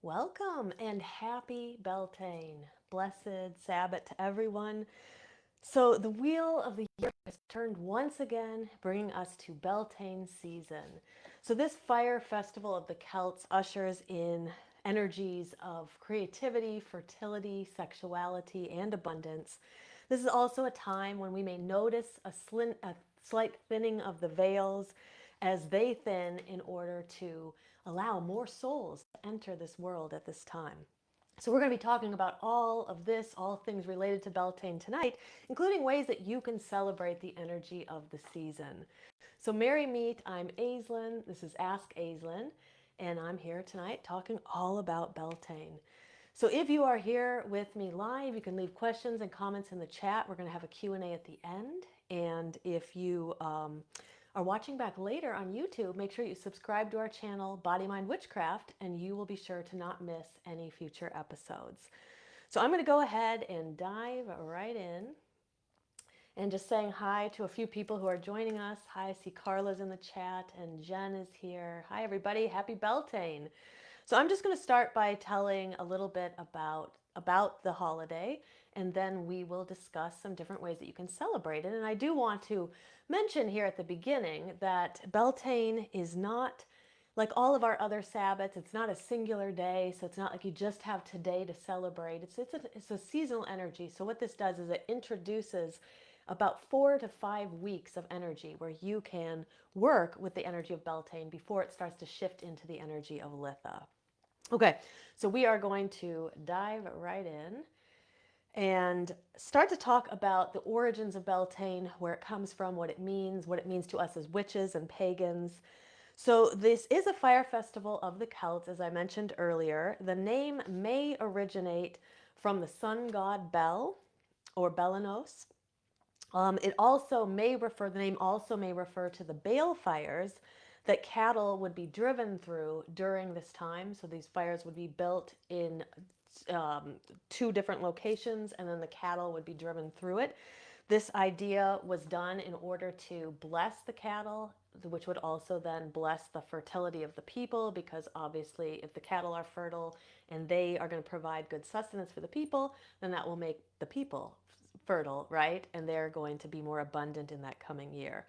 Welcome and happy Beltane. Blessed Sabbath to everyone. So, the wheel of the year has turned once again, bringing us to Beltane season. So, this fire festival of the Celts ushers in energies of creativity, fertility, sexuality, and abundance. This is also a time when we may notice a slight thinning of the veils as they thin in order to allow more souls to enter this world at this time. So, we're going to be talking about all of this, all things related to Beltane tonight, including ways that you can celebrate the energy of the season. So, merry meet, I'm Aislin. This is Ask Aislin, and I'm here tonight talking all about Beltane. So, if you are here with me live, you can leave questions and comments in the chat. We're going to have a Q&A at the end. And if you are watching back later on YouTube, make sure you subscribe to our channel, Body Mind Witchcraft, and you will be sure to not miss any future episodes. So I'm going to go ahead and dive right in and just saying hi to a few people who are joining us. Hi, I see Carla's in the chat and Jen is here. Hi, everybody. Happy Beltane. So I'm just going to start by telling a little bit about the holiday, and then we will discuss some different ways that you can celebrate it. And I do want to mention here at the beginning that Beltane is not like all of our other Sabbats. It's not a singular day, so it's not like you just have today to celebrate. It's a seasonal energy. So what this does is it introduces about 4 to 5 weeks of energy where you can work with the energy of Beltane before it starts to shift into the energy of Litha. Okay, so we are going to dive right in and start to talk about the origins of Beltane, where it comes from, what it means to us as witches and pagans. So this is a fire festival of the Celts, as I mentioned earlier. The name may originate from the sun god Bel or Belanos. The name also may refer to the balefires that cattle would be driven through during this time. So these fires would be built in um, two different locations, and then the cattle would be driven through it. This idea was done in order to bless the cattle, which would also then bless the fertility of the people, because obviously, if the cattle are fertile and they are going to provide good sustenance for the people, then that will make the people fertile, right? And they're going to be more abundant in that coming year.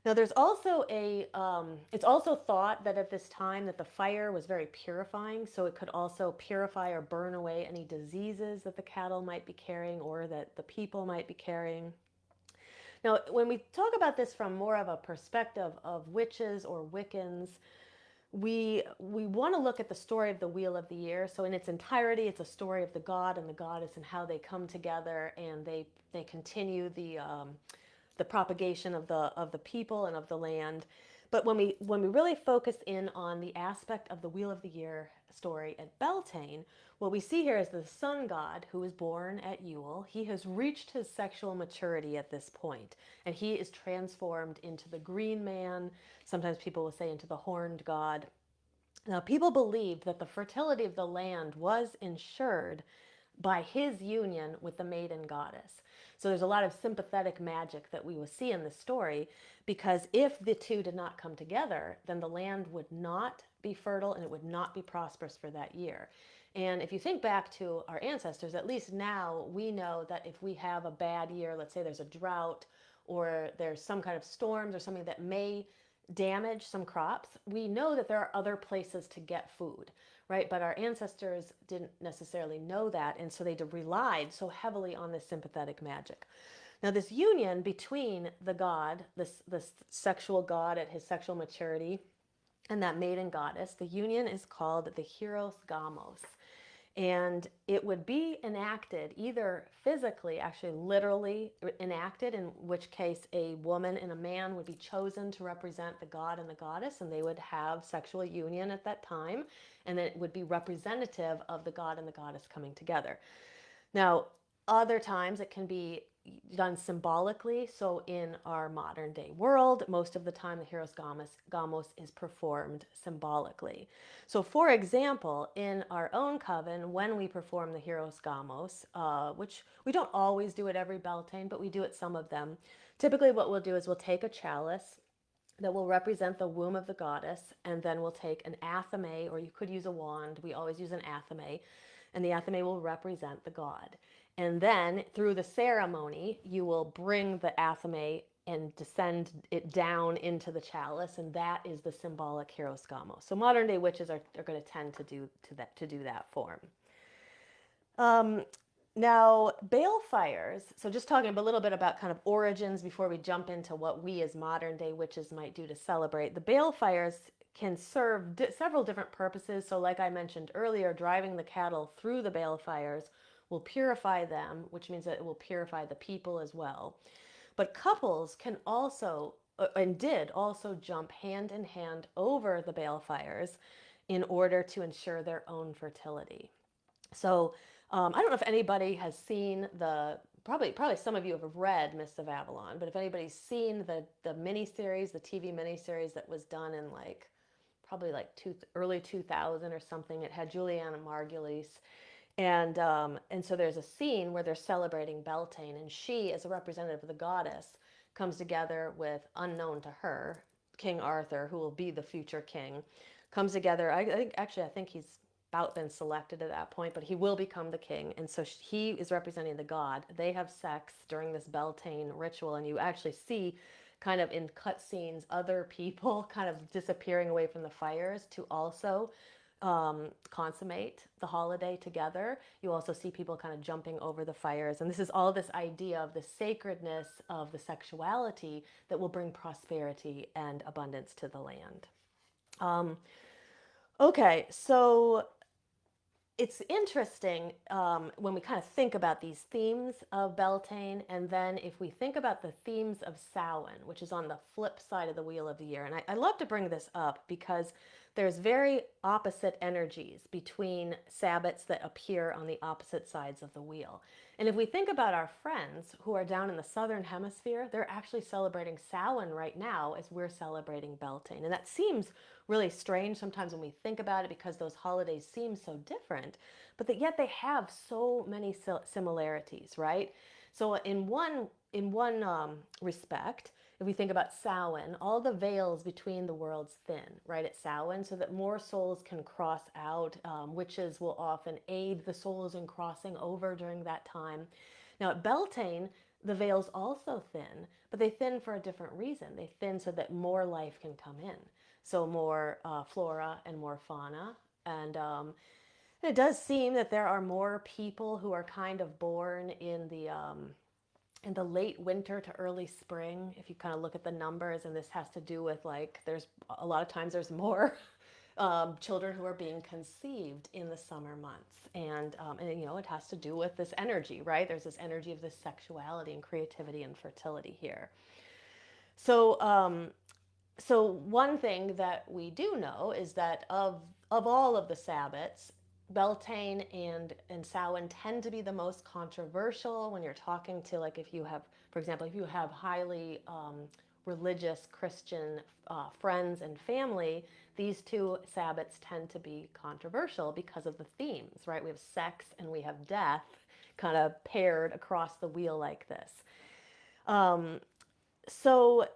Now, it's also thought that at this time that the fire was very purifying, so it could also purify or burn away any diseases that the cattle might be carrying or that the people might be carrying. Now, when we talk about this from more of a perspective of witches or Wiccans, we want to look at the story of the Wheel of the Year. So in its entirety, it's a story of the god and the goddess and how they come together and they continue the propagation of the people and of the land. But when we really focus in on the aspect of the Wheel of the Year story at Beltane, what we see here is the sun god who was born at Yule. He has reached his sexual maturity at this point, and he is transformed into the green man. Sometimes people will say into the horned god. Now, people believed that the fertility of the land was ensured by his union with the maiden goddess. So there's a lot of sympathetic magic that we will see in this story, because if the two did not come together, then the land would not be fertile and it would not be prosperous for that year. And if you think back to our ancestors, at least now we know that if we have a bad year, let's say there's a drought or there's some kind of storms or something that may damage some crops, we know that there are other places to get food, right? But our ancestors didn't necessarily know that, and so they relied so heavily on this sympathetic magic. Now, this union between the god, this sexual god at his sexual maturity, and that maiden goddess, the union is called the Hieros Gamos. And it would be enacted either physically, actually literally enacted, in which case a woman and a man would be chosen to represent the god and the goddess, and they would have sexual union at that time, and then it would be representative of the god and the goddess coming together. Now, other times it can be done symbolically. So in our modern day world, most of the time the Hieros Gamos is performed symbolically. So for example, in our own coven, when we perform the Hieros Gamos, which we don't always do at every Beltane, but we do at some of them, typically what we'll do is we'll take a chalice that will represent the womb of the goddess, and then we'll take an athame, or you could use a wand. We always use an athame, and the athame will represent the god. And then through the ceremony, you will bring the athame and descend it down into the chalice, and that is the symbolic hieroskamos. So modern day witches are going to tend to do that form. Now, balefires, so just talking a little bit about kind of origins before we jump into what we as modern day witches might do to celebrate. The balefires can serve several different purposes. So like I mentioned earlier, driving the cattle through the balefires will purify them, which means that it will purify the people as well. But couples can also, and did also, jump hand in hand over the balefires in order to ensure their own fertility. So I don't know if anybody has seen probably some of you have read Mists of Avalon, but if anybody's seen the miniseries, the TV miniseries that was done in probably early 2000 or something, it had Juliana Margulies. And so there's a scene where they're celebrating Beltane, and she, as a representative of the goddess, comes together with, unknown to her, King Arthur, who will be the future king, comes together. I think he's about been selected at that point, but he will become the king. And so he is representing the god. They have sex during this Beltane ritual, and you actually see kind of in cutscenes other people kind of disappearing away from the fires to also consummate the holiday together. You also see people kind of jumping over the fires. And this is all this idea of the sacredness of the sexuality that will bring prosperity and abundance to the land. Okay, so it's interesting when we kind of think about these themes of Beltane, and then if we think about the themes of Samhain, which is on the flip side of the wheel of the year. And I love to bring this up because there's very opposite energies between Sabbats that appear on the opposite sides of the wheel. And if we think about our friends who are down in the southern hemisphere, they're actually celebrating Samhain right now as we're celebrating Beltane. And that seems really strange sometimes when we think about it because those holidays seem so different, but that yet they have so many similarities, right? So in one respect, if we think about Samhain, all the veils between the worlds thin, right, at Samhain, so that more souls can cross out. Witches will often aid the souls in crossing over during that time. Now at Beltane, the veils also thin, but they thin for a different reason. They thin so that more life can come in. So more flora and more fauna. And it does seem that there are more people who are kind of born in the late winter to early spring, if you kind of look at the numbers. And this has to do with there's a lot of times there's more children who are being conceived in the summer months. And it has to do with this energy, right? There's this energy of this sexuality and creativity and fertility here. So one thing that we do know is that of all of the Sabbats, Beltane and Samhain tend to be the most controversial when you're talking to, if you have, for example, if you have highly religious Christian friends and family, these two Sabbats tend to be controversial because of the themes, right? We have sex and we have death kind of paired across the wheel like this. So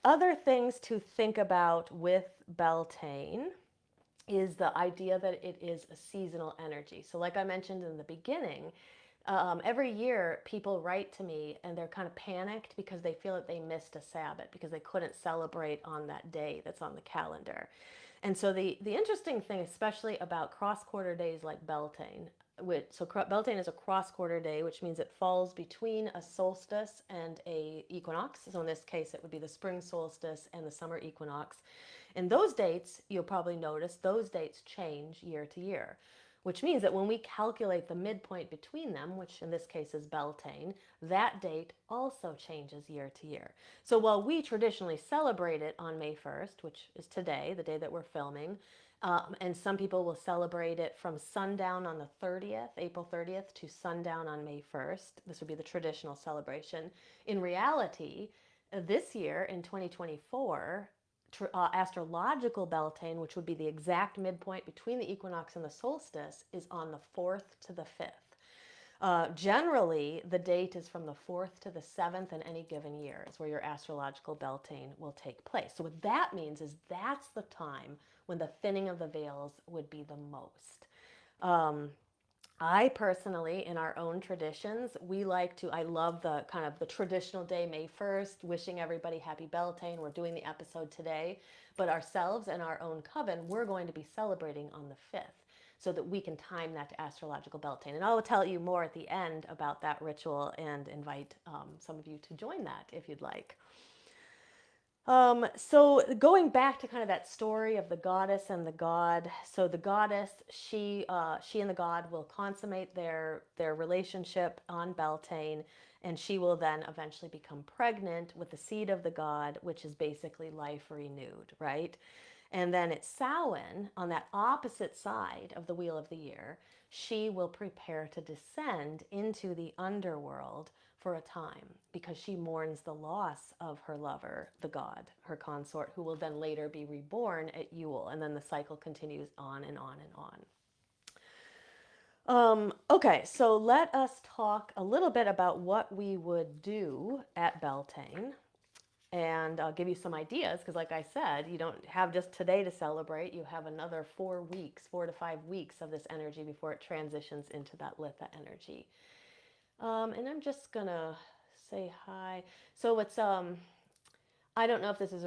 other things to think about with Beltane is the idea that it is a seasonal energy. So like I mentioned in the beginning, every year people write to me and they're kind of panicked because they feel that they missed a Sabbath because they couldn't celebrate on that day that's on the calendar. And so the interesting thing, especially about cross-quarter days like Beltane, Beltane is a cross-quarter day, which means it falls between a solstice and a equinox. So in this case, it would be the spring solstice and the summer equinox. And those dates, you'll probably notice, those dates change year to year, which means that when we calculate the midpoint between them, which in this case is Beltane, that date also changes year to year. So while we traditionally celebrate it on May 1st, which is today, the day that we're filming, and some people will celebrate it from sundown on the 30th, April 30th, to sundown on May 1st. This would be the traditional celebration. In reality, this year, in 2024, astrological Beltane, which would be the exact midpoint between the equinox and the solstice, is on the 4th to the 5th. Generally, the date is from the 4th to the 7th in any given year is where your astrological Beltane will take place. So what that means is that's the time when the thinning of the veils would be the most. I personally, in our own traditions, we like to, I love the kind of the traditional day, May 1st, wishing everybody happy Beltane. We're doing the episode today, but ourselves and our own coven, we're going to be celebrating on the 5th so that we can time that to astrological Beltane. And I'll tell you more at the end about that ritual and invite some of you to join that if you'd like. So going back to kind of that story of the goddess and the god. So the goddess, she and the god will consummate their relationship on Beltane, and she will then eventually become pregnant with the seed of the god, which is basically life renewed, right? And then at Samhain, on that opposite side of the wheel of the year, she will prepare to descend into the underworld for a time because she mourns the loss of her lover, the god, her consort, who will then later be reborn at Yule. And then the cycle continues on and on and on. Okay, so let us talk a little bit about what we would do at Beltane. And I'll give you some ideas because, like I said, you don't have just today to celebrate. You have another 4 weeks, 4 to 5 weeks of this energy before it transitions into that Litha energy. And I'm just gonna say hi. So it's I don't know if this is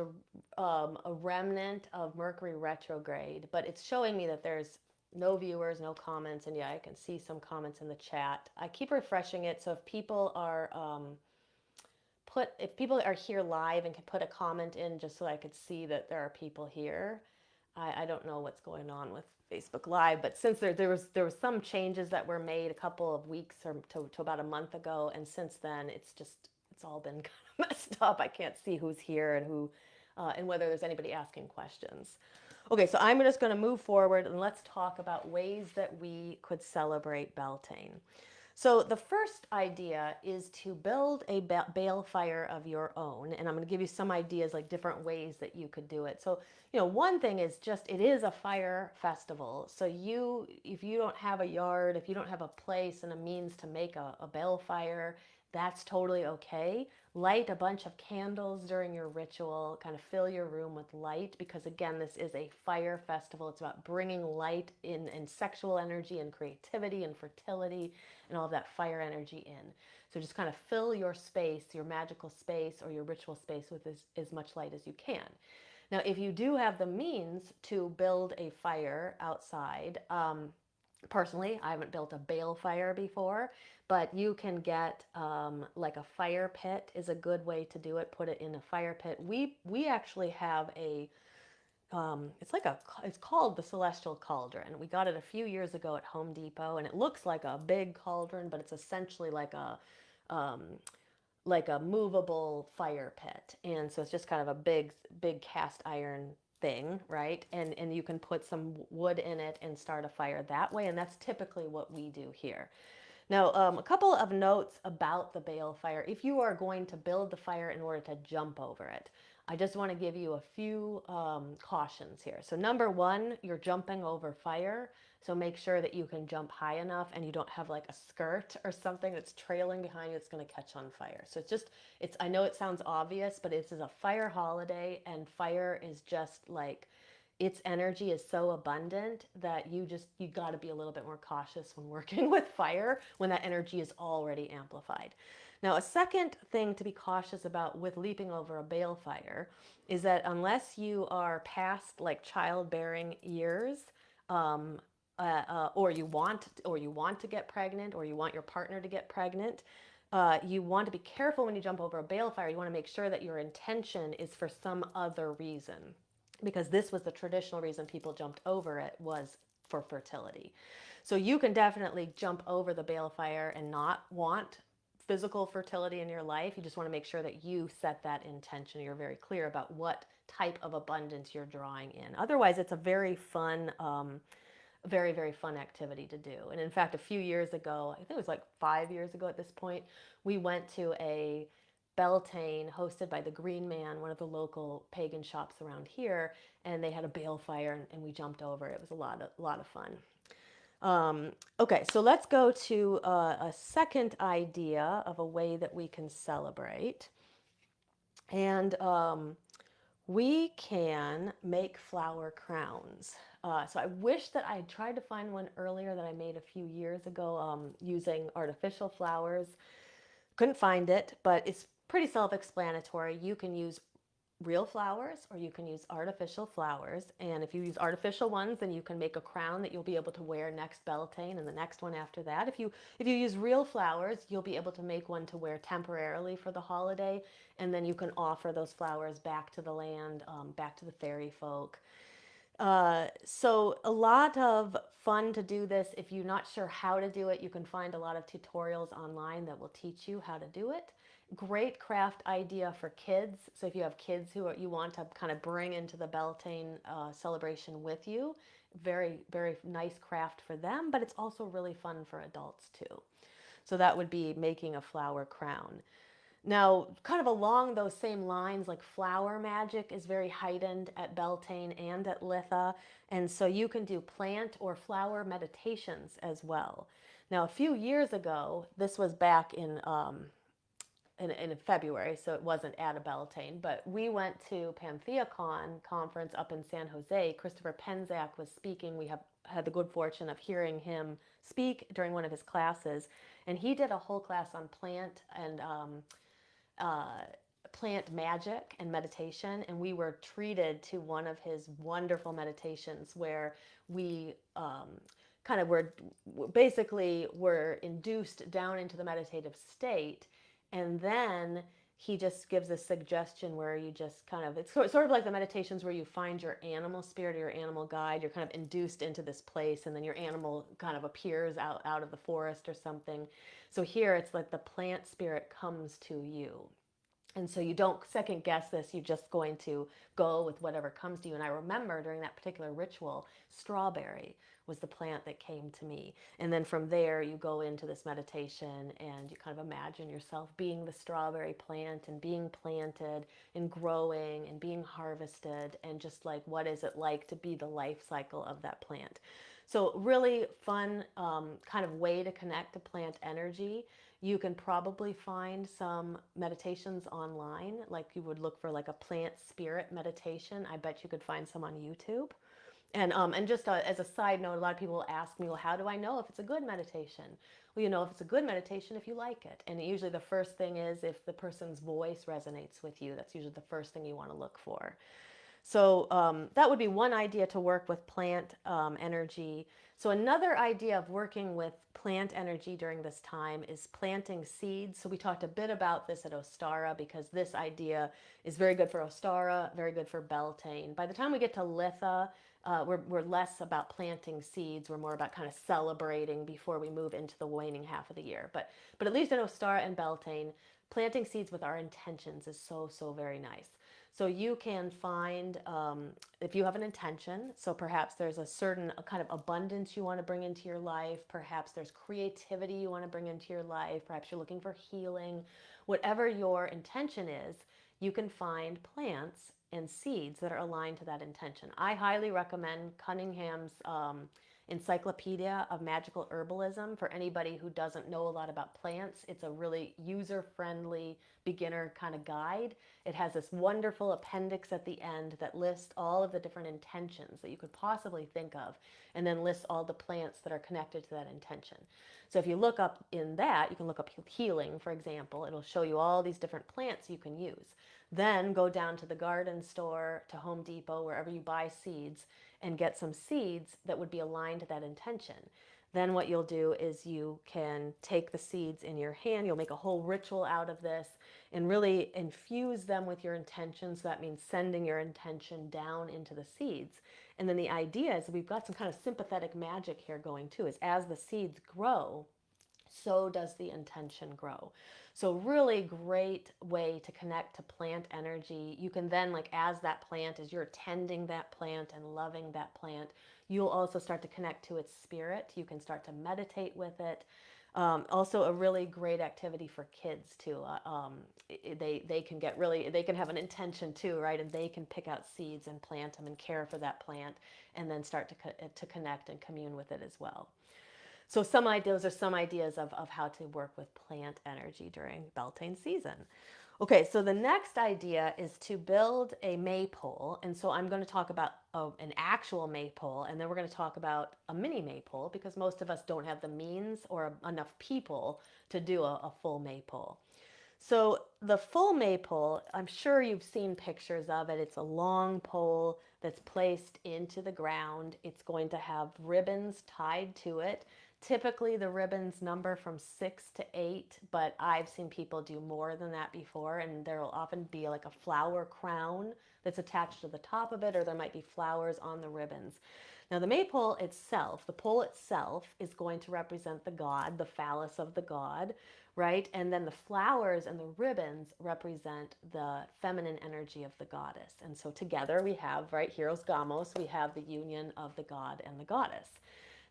a remnant of Mercury retrograde, but it's showing me that there's no viewers, no comments, and yeah, I can see some comments in the chat. I keep refreshing it, so if people are if people are here live and can put a comment in just so I could see that there are people here. I don't know what's going on with Facebook Live, but since there was some changes that were made a couple of weeks or to about a month ago, and since then it's all been kind of messed up. I can't see who's here and who and whether there's anybody asking questions. Okay, so I'm just going to move forward and let's talk about ways that we could celebrate Beltane. So the first idea is to build a balefire of your own, and I'm going to give you some ideas, like different ways that you could do it. So, one thing is just it is a fire festival. So if you don't have a yard, if you don't have a place and a means to make a balefire, that's totally okay. Light a bunch of candles during your ritual, kind of fill your room with light, because again, this is a fire festival. It's about bringing light in and sexual energy and creativity and fertility and all of that fire energy in. So just kind of fill your space, your magical space or your ritual space with as much light as you can. Now, if you do have the means to build a fire outside, personally, I haven't built a balefire before, but you can get like a fire pit is a good way to do it. Put it in a fire pit. We actually have a it's called the Celestial Cauldron. We got it a few years ago at Home Depot, and it looks like a big cauldron, but it's essentially like a movable fire pit. And so it's just kind of a big cast iron thing, right? And you can put some wood in it and start a fire that way. And that's typically what we do here. Now, a couple of notes about the balefire. If you are going to build the fire in order to jump over it, I just want to give you a few cautions here. So number one, you're jumping over fire. So make sure that you can jump high enough and you don't have like a skirt or something that's trailing behind you that's going to catch on fire. So I know it sounds obvious, but this is a fire holiday, and fire is just like, its energy is so abundant that you got to be a little bit more cautious when working with fire when that energy is already amplified. Now, a second thing to be cautious about with leaping over a balefire is that unless you are past like childbearing years, or you want to get pregnant, or you want your partner to get pregnant, you want to be careful when you jump over a balefire. You want to make sure that your intention is for some other reason, because this was the traditional reason people jumped over it, was for fertility. So you can definitely jump over the balefire and not want physical fertility in your life. You just want to make sure that you set that intention. You're very clear about what type of abundance you're drawing in. Otherwise, it's a very fun, very, very fun activity to do. And in fact, a few years ago, I think it was like 5 years ago at this point, we went to a Beltane hosted by the Green Man, one of the local pagan shops around here, and they had a balefire and we jumped over. It was a lot of fun. Okay, so let's go to a second idea of a way that we can celebrate. And we can make flower crowns. So I wish that I had tried to find one earlier that I made a few years ago using artificial flowers. Couldn't find it, but it's pretty self-explanatory. You can use real flowers or you can use artificial flowers. And if you use artificial ones, then you can make a crown that you'll be able to wear next Beltane and the next one after that. If you use real flowers, you'll be able to make one to wear temporarily for the holiday, and then you can offer those flowers back to the land, back to the fairy folk. So a lot of fun to do this. If you're not sure how to do it, you can find a lot of tutorials online that will teach you how to do it. Great craft idea for kids. So if you have kids you want to kind of bring into the Beltane celebration with you, very, very nice craft for them, but it's also really fun for adults too. So that would be making a flower crown. Now, kind of along those same lines, like flower magic is very heightened at Beltane and at Litha, and so you can do plant or flower meditations as well. Now, a few years ago, this was back in February, so it wasn't at a Beltane, but we went to PantheaCon conference up in San Jose. Christopher Penczak was speaking. We have had the good fortune of hearing him speak during one of his classes, and he did a whole class on uh, plant magic and meditation, and we were treated to one of his wonderful meditations where we kind of were induced down into the meditative state, and then he just gives a suggestion where you just kind of, it's sort of like the meditations where you find your animal spirit or your animal guide. You're kind of induced into this place, and then your animal kind of appears out of the forest or something. So here it's like the plant spirit comes to you, and so you don't second guess this. You're just going to go with whatever comes to you. And I remember during that particular ritual, strawberry was the plant that came to me. And then from there, you go into this meditation and you kind of imagine yourself being the strawberry plant and being planted and growing and being harvested. And just like, what is it like to be the life cycle of that plant? So, really fun kind of way to connect to plant energy. You can probably find some meditations online, like you would look for like a plant spirit meditation. I bet you could find some on YouTube. And just as a side note, a lot of people will ask me, well, how do I know if it's a good meditation? Well, you know if it's a good meditation if you like it. And usually the first thing is if the person's voice resonates with you. That's usually the first thing you want to look for. So that would be one idea to work with plant energy. So another idea of working with plant energy during this time is planting seeds. So we talked a bit about this at Ostara because this idea is very good for Ostara, very good for Beltane. By the time we get to Litha, we're less about planting seeds. We're more about kind of celebrating before we move into the waning half of the year. But at least at Ostara and Beltane, planting seeds with our intentions is so, so very nice. So you can find, if you have an intention, so perhaps there's a certain kind of abundance you want to bring into your life, perhaps there's creativity you want to bring into your life, perhaps you're looking for healing, whatever your intention is, you can find plants and seeds that are aligned to that intention. I highly recommend Cunningham's Encyclopedia of Magical Herbalism for anybody who doesn't know a lot about plants. It's a really user-friendly beginner kind of guide. It has this wonderful appendix at the end that lists all of the different intentions that you could possibly think of, and then lists all the plants that are connected to that intention. So if you look up in that, you can look up healing, for example. It'll show you all these different plants you can use. Then go down to the garden store, to Home Depot, wherever you buy seeds, and get some seeds that would be aligned to that intention. Then what you'll do is you can take the seeds in your hand, you'll make a whole ritual out of this and really infuse them with your intention. So that means sending your intention down into the seeds. And then the idea is we've got some kind of sympathetic magic here going too, is as the seeds grow, so does the intention grow. So really great way to connect to plant energy. You can then, like, as that plant, as you're tending that plant and loving that plant, you'll also start to connect to its spirit. You can start to meditate with it. Also, a really great activity for kids too. They can get really, they can have an intention too, right? And they can pick out seeds and plant them and care for that plant, and then start to connect and commune with it as well. So some ideas, those are some ideas of how to work with plant energy during Beltane season. Okay, so the next idea is to build a maypole. And so I'm going to talk about an actual maypole, and then we're going to talk about a mini maypole because most of us don't have the means or enough people to do a full maypole. So the full maypole, I'm sure you've seen pictures of it. It's a long pole that's placed into the ground. It's going to have ribbons tied to it. Typically the ribbons number from 6 to 8, but I've seen people do more than that before, and there will often be like a flower crown that's attached to the top of it, or there might be flowers on the ribbons. Now the maypole itself, the pole itself, is going to represent the god, the phallus of the god, right? And then the flowers and the ribbons represent the feminine energy of the goddess. And so together we have, right, Hieros Gamos, we have the union of the god and the goddess.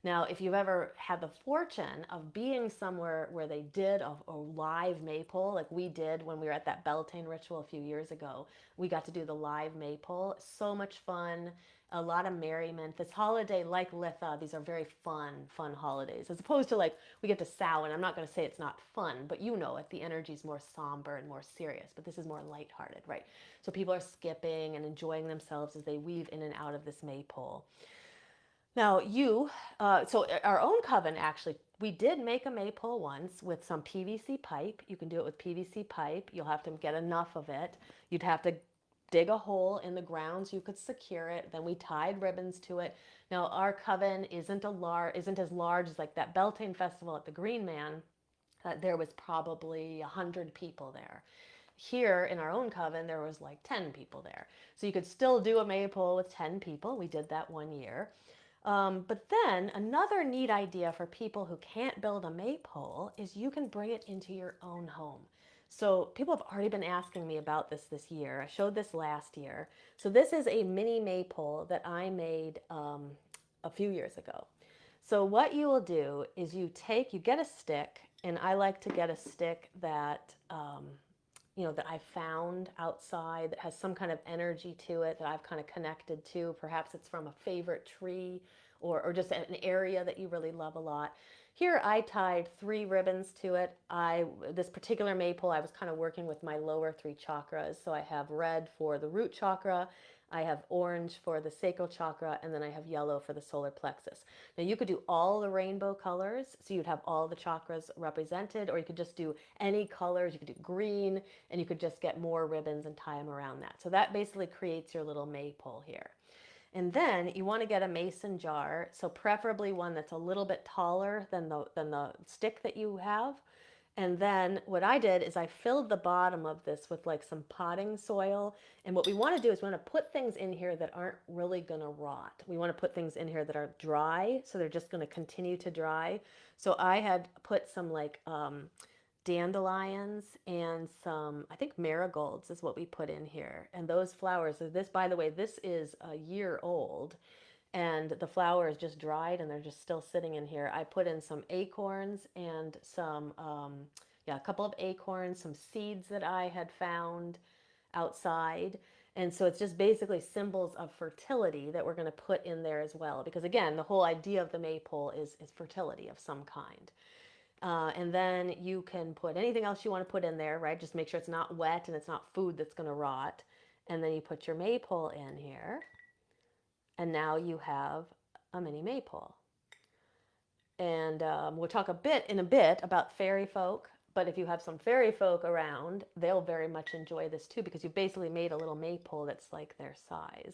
Now, if you've ever had the fortune of being somewhere where they did a live maypole, like we did when we were at that Beltane ritual a few years ago, we got to do the live maypole. So much fun, a lot of merriment. This holiday, like Litha, these are very fun holidays. As opposed to like we get to Samhain. I'm not going to say it's not fun, but you know it. The energy is more somber and more serious. But this is more lighthearted, right? So people are skipping and enjoying themselves as they weave in and out of this maypole. Now so our own coven actually, we did make a maypole once with some PVC pipe. You can do it with PVC pipe. You'll have to get enough of it. You'd have to dig a hole in the ground so you could secure it. Then we tied ribbons to it. Now our coven isn't as large as like that Beltane festival at the Green Man. There was probably 100 people there. Here in our own coven, there was like 10 people there. So you could still do a maypole with 10 people. We did that one year. But then another neat idea for people who can't build a maypole is you can bring it into your own home. So people have already been asking me about this year. I showed this last year. So this is a mini maypole that I made a few years ago. So what you will do is you get a stick, and I like to get a stick that that I found outside that has some kind of energy to it that I've kind of connected to. Perhaps it's from a favorite tree or just an area that you really love a lot. Here I tied 3 ribbons to it. This particular maypole, I was kind of working with my lower 3 chakras. So I have red for the root chakra, I have orange for the sacral chakra, and then I have yellow for the solar plexus. Now you could do all the rainbow colors, so you'd have all the chakras represented, or you could just do any colors. You could do green, and you could just get more ribbons and tie them around that. So that basically creates your little maypole here. And then you want to get a mason jar, so preferably one that's a little bit taller than the stick that you have. And then what I did is I filled the bottom of this with like some potting soil. And what we want to do is we want to put things in here that aren't really going to rot. We want to put things in here that are dry, so they're just going to continue to dry. So I had put some like dandelions and some, I think marigolds is what we put in here. And those flowers, so this, by the way, this is a year old, and the flower is just dried and they're just still sitting in here. I put in some acorns and a couple of acorns, some seeds that I had found outside. And so it's just basically symbols of fertility that we're going to put in there as well. Because again, the whole idea of the maypole is fertility of some kind. And then you can put anything else you want to put in there, right? Just make sure it's not wet and it's not food that's going to rot. And then you put your maypole in here. And now you have a mini maypole. And we'll talk in a bit about fairy folk. But if you have some fairy folk around, they'll very much enjoy this too, because you basically made a little maypole that's like their size.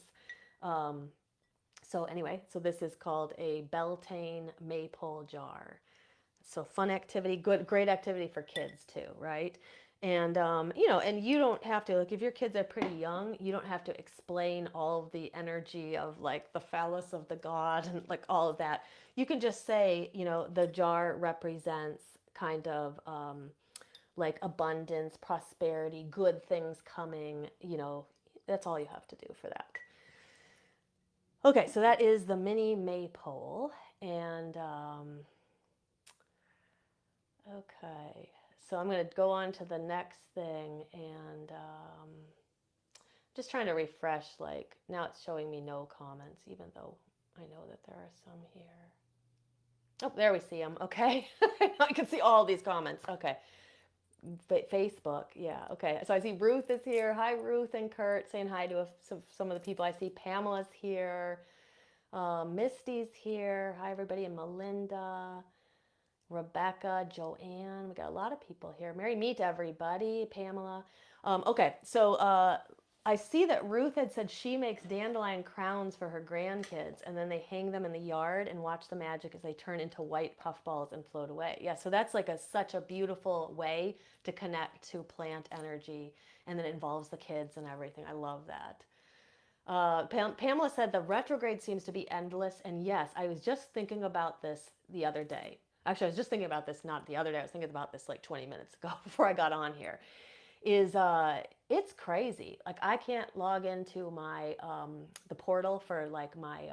So anyway, so this is called a Beltane maypole jar. So fun activity, great activity for kids too, right? And and you don't have to, like, if your kids are pretty young, you don't have to explain all of the energy of like the phallus of the god and like all of that. You can just say, the jar represents kind of like abundance, prosperity, good things coming. That's all you have to do for that. Okay, so that is the mini maypole, and Okay, so I'm going to go on to the next thing, and just trying to refresh. Like now it's showing me no comments, even though I know that there are some here. Oh, there we see them. Okay, I can see all these comments. Okay, Facebook. Yeah. Okay. So I see Ruth is here. Hi, Ruth and Kurt, saying hi to some of the people I see. Pamela's here. Misty's here. Hi, everybody. And Melinda, Rebecca, Joanne. We got a lot of people here. Merry meet everybody. Pamela. Okay. So I see that Ruth had said she makes dandelion crowns for her grandkids, and then they hang them in the yard and watch the magic as they turn into white puffballs and float away. Yeah, so that's like such a beautiful way to connect to plant energy, and then it involves the kids and everything. I love that. Pamela said the retrograde seems to be endless, and yes, I was just thinking about this the other day. Actually, I was just thinking about this not the other day. I was thinking about this like 20 minutes ago before I got on here. Is it's crazy. Like I can't log into my the portal for like my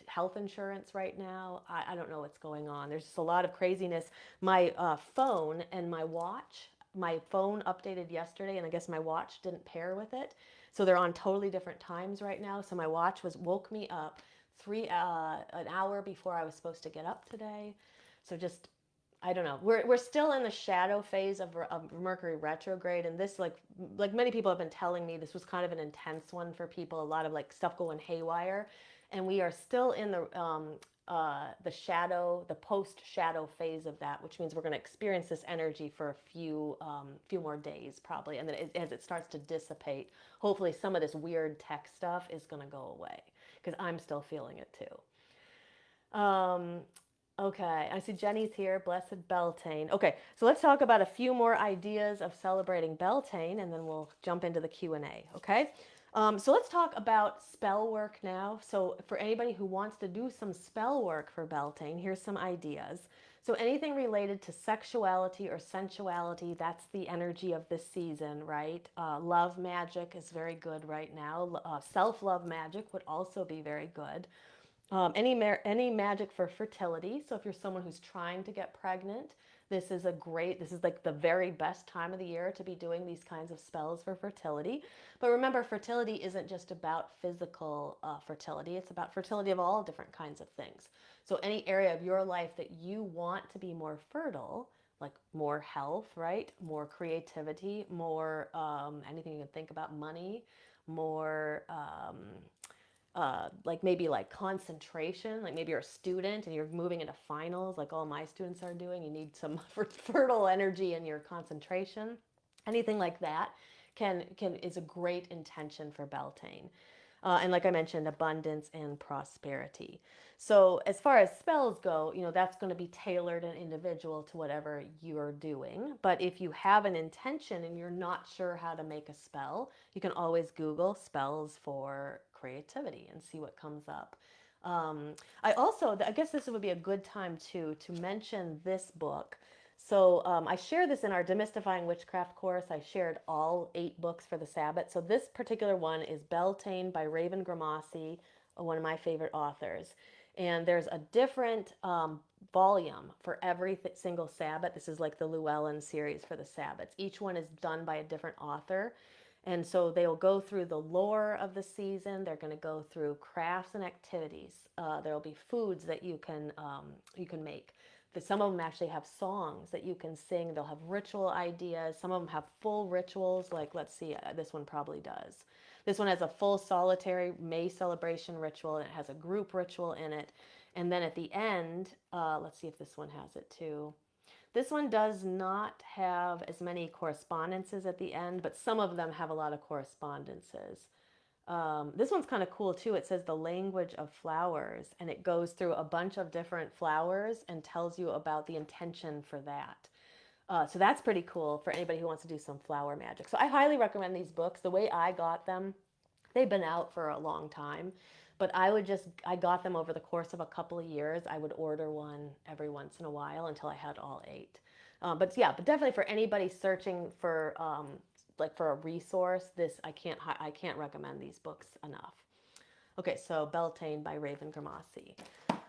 health insurance right now. I don't know what's going on. There's just a lot of craziness. My phone and my watch. My phone updated yesterday, and I guess my watch didn't pair with it, so they're on totally different times right now. So my watch woke me up an hour before I was supposed to get up today. So just I don't know. We're still in the shadow phase of Mercury retrograde, and this like many people have been telling me, this was kind of an intense one for people. A lot of like stuff going haywire, and we are still in the shadow, the post shadow phase of that, which means we're going to experience this energy for a few more days probably, and then as it starts to dissipate, hopefully some of this weird tech stuff is going to go away because I'm still feeling it too. Okay, I see Jenny's here. Blessed Beltane. Okay, so let's talk about a few more ideas of celebrating Beltane, and then we'll jump into the Q&A, okay? So let's talk about spell work now. So for anybody who wants to do some spell work for Beltane, here's some ideas. So anything related to sexuality or sensuality, that's the energy of this season, right? Love magic is very good right now. Self-love magic would also be very good. Any magic for fertility. So if you're someone who's trying to get pregnant, this is like the very best time of the year to be doing these kinds of spells for fertility. But remember, fertility isn't just about physical fertility. It's about fertility of all different kinds of things. So any area of your life that you want to be more fertile, like more health, right? More creativity, more anything you can think about, money, more like maybe like concentration, like maybe you're a student and you're moving into finals, like all my students are doing. You need some fertile energy in your concentration. Anything like that is a great intention for Beltane. And like I mentioned, abundance and prosperity. So as far as spells go, that's going to be tailored and individual to whatever you're doing. But if you have an intention and you're not sure how to make a spell, you can always Google spells for creativity and see what comes up. I guess this would be a good time to mention this book. So I share this in our Demystifying Witchcraft course. I shared all 8 books for the Sabbath. So this particular one is Beltane by Raven Grimassi, one of my favorite authors. And there's a different volume for every single Sabbath. This is like the Llewellyn series for the Sabbaths. Each one is done by a different author. And so they will go through the lore of the season. They're going to go through crafts and activities. There will be foods that you can make. Some of them actually have songs that you can sing. They'll have ritual ideas. Some of them have full rituals. Like, let's see, this one probably does. This one has a full solitary May celebration ritual, and it has a group ritual in it. And then at the end, let's see if this one has it too. This one does not have as many correspondences at the end, but some of them have a lot of correspondences. This one's kind of cool too. It says the language of flowers, and it goes through a bunch of different flowers and tells you about the intention for that. So that's pretty cool for anybody who wants to do some flower magic. So I highly recommend these books. The way I got them, they've been out for a long time, but I got them over the course of a couple of years. I would order one every once in a while until I had all 8. But definitely for anybody searching for for a resource, I can't recommend these books enough. Okay, so Beltane by Raven Grimassi.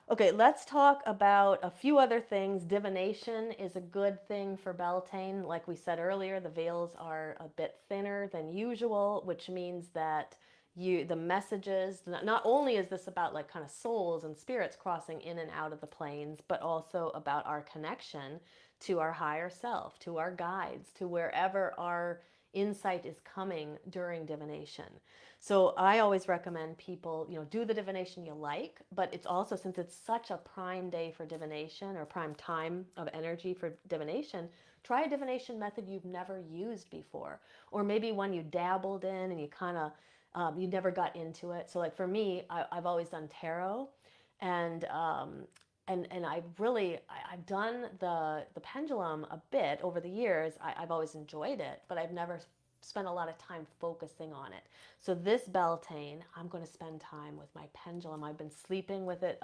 Okay, let's talk about a few other things. Divination is a good thing for Beltane. Like we said earlier, the veils are a bit thinner than usual, which means that the messages, not only is this about like kind of souls and spirits crossing in and out of the planes, but also about our connection to our higher self, to our guides, to wherever our insight is coming during divination. So I always recommend people, do the divination you like, but it's also, since it's such a prime day for divination or prime time of energy for divination, try a divination method you've never used before, or maybe one you dabbled in and you kind of you never got into it. So like for me, I've always done tarot, and I've done the pendulum a bit over the years. I've always enjoyed it, but I've never spent a lot of time focusing on it. So this Beltane, I'm going to spend time with my pendulum. I've been sleeping with it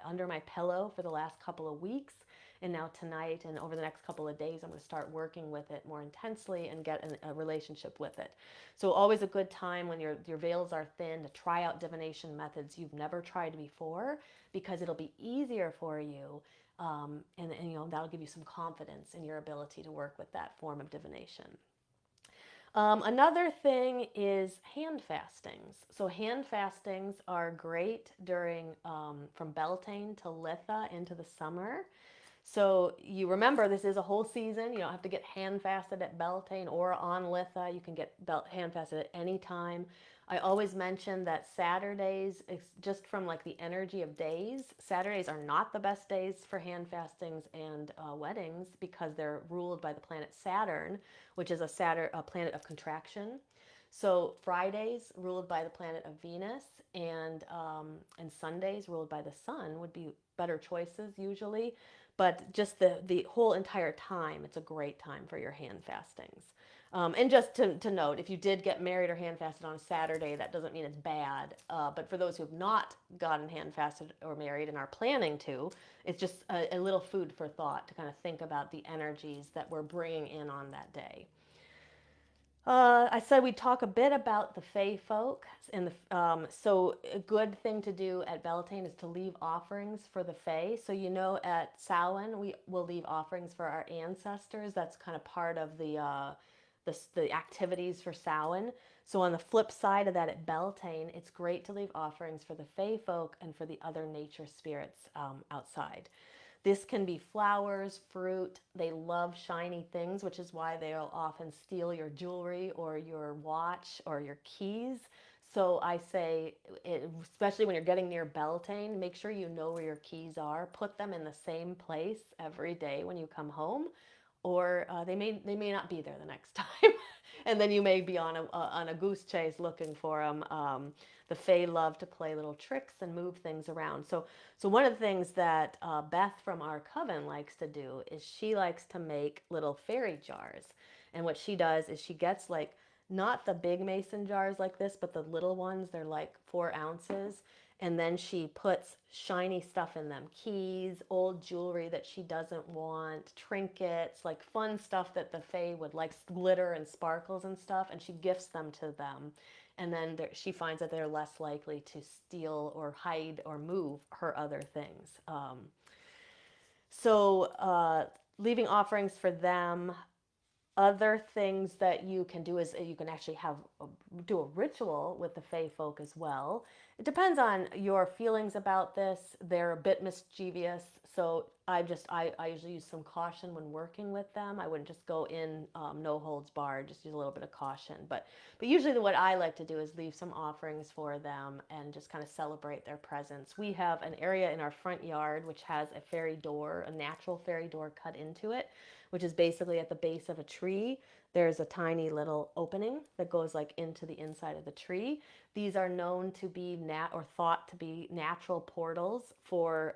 under my pillow for the last couple of weeks. And now tonight and over the next couple of days, I'm going to start working with it more intensely and get a relationship with it. So always a good time when your veils are thin to try out divination methods you've never tried before, because it'll be easier for you. And that'll give you some confidence in your ability to work with that form of divination. Another thing is hand fastings. So hand fastings are great during from Beltane to Litha into the summer. So you remember, this is a whole season. You don't have to get hand fasted at Beltane or on Litha. You can get hand fasted at any time. I always mention that Saturdays, just from like the energy of days, Saturdays are not the best days for hand fastings and weddings, because they're ruled by the planet Saturn, which is a planet of contraction. So Fridays ruled by the planet of Venus, and Sundays ruled by the Sun would be better choices usually. But just the whole entire time, it's a great time for your hand fastings. And just to note, if you did get married or hand fasted on a Saturday, that doesn't mean it's bad. But for those who have not gotten hand fasted or married and are planning to, it's just a little food for thought to kind of think about the energies that we're bringing in on that day. I said we'd talk a bit about the Fae folk, and so a good thing to do at Beltane is to leave offerings for the Fae. So at Samhain we will leave offerings for our ancestors. That's kind of part of the activities for Samhain. So on the flip side of that, at Beltane, it's great to leave offerings for the Fae folk and for the other nature spirits outside. This can be flowers, fruit. They love shiny things, which is why they'll often steal your jewelry or your watch or your keys. So I say, especially when you're getting near Beltane, make sure you know where your keys are. Put them in the same place every day when you come home, or they may not be there the next time, and then you may be on a goose chase looking for them. The Fae love to play little tricks and move things around. So one of the things that Beth from our coven likes to do is she likes to make little fairy jars. And what she does is she gets like, not the big mason jars like this, but the little ones. They're like 4 ounces. And then she puts shiny stuff in them: keys, old jewelry that she doesn't want, trinkets, like fun stuff that the Fae would like, glitter and sparkles and stuff. And she gifts them to them. And then she finds that they're less likely to steal or hide or move her other things. So leaving offerings for them. Other things that you can do is you can actually do a ritual with the Fae folk as well. It depends on your feelings about this. They're a bit mischievous, so I usually use some caution when working with them. I wouldn't just go in no holds barred. Just use a little bit of caution. But usually what I like to do is leave some offerings for them and just kind of celebrate their presence. We have an area in our front yard which has a fairy door, a natural fairy door cut into it, which is basically at the base of a tree. There's a tiny little opening that goes like into the inside of the tree. These are known to be or thought to be natural portals for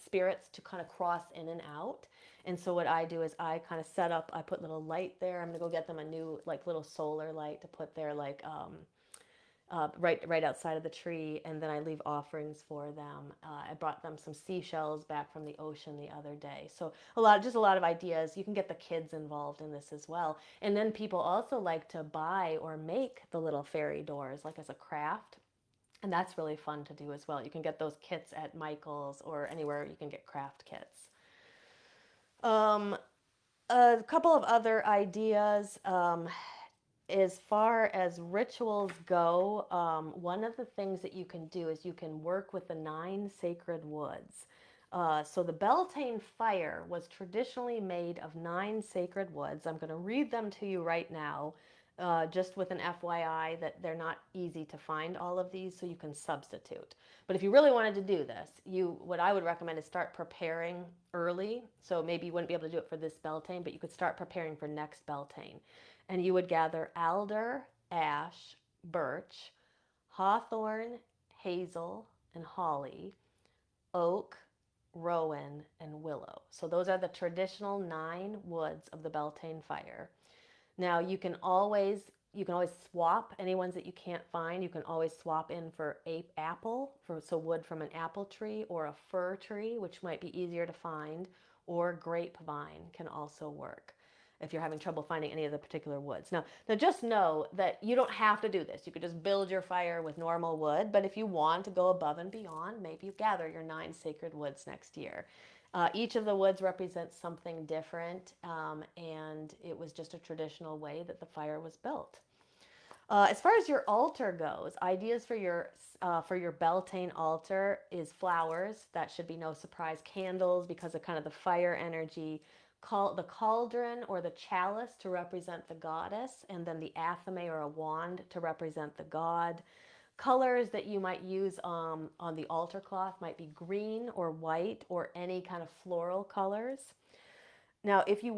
spirits to kind of cross in and out. And so what I do is I kind of I put little light there. I'm gonna go get them a new like little solar light to put there, like right outside of the tree, and then I leave offerings for them. I brought them some seashells back from the ocean the other day. So just a lot of ideas. You can get the kids involved in this as well. And then people also like to buy or make the little fairy doors, like as a craft. And that's really fun to do as well. You can get those kits at Michael's or anywhere you can get craft kits. Um, a couple of other ideas. As far as rituals go, one of the things that you can do is you can work with the 9 sacred woods. So the Beltane fire was traditionally made of 9 sacred woods. I'm going to read them to you right now, just with an FYI that they're not easy to find all of these, so you can substitute. But if you really wanted to do this, what I would recommend is start preparing early. So maybe you wouldn't be able to do it for this Beltane, but you could start preparing for next Beltane. And you would gather alder, ash, birch, hawthorn, hazel, and holly, oak, rowan, and willow. So those are the traditional 9 woods of the Beltane fire. Now you can always swap any ones that you can't find. You can always swap in for apple, so wood from an apple tree, or a fir tree, which might be easier to find, or grapevine can also work if you're having trouble finding any of the particular woods. Now just know that you don't have to do this. You could just build your fire with normal wood, but if you want to go above and beyond, maybe you gather your 9 sacred woods next year. Each of the woods represents something different, and it was just a traditional way that the fire was built. As far as your altar goes, ideas for your Beltane altar is flowers. That should be no surprise. Candles, because of kind of the fire energy. The cauldron or the chalice to represent the goddess, and then the athame or a wand to represent the god. Colors that you might use on the altar cloth might be green or white or any kind of floral colors. Now, if you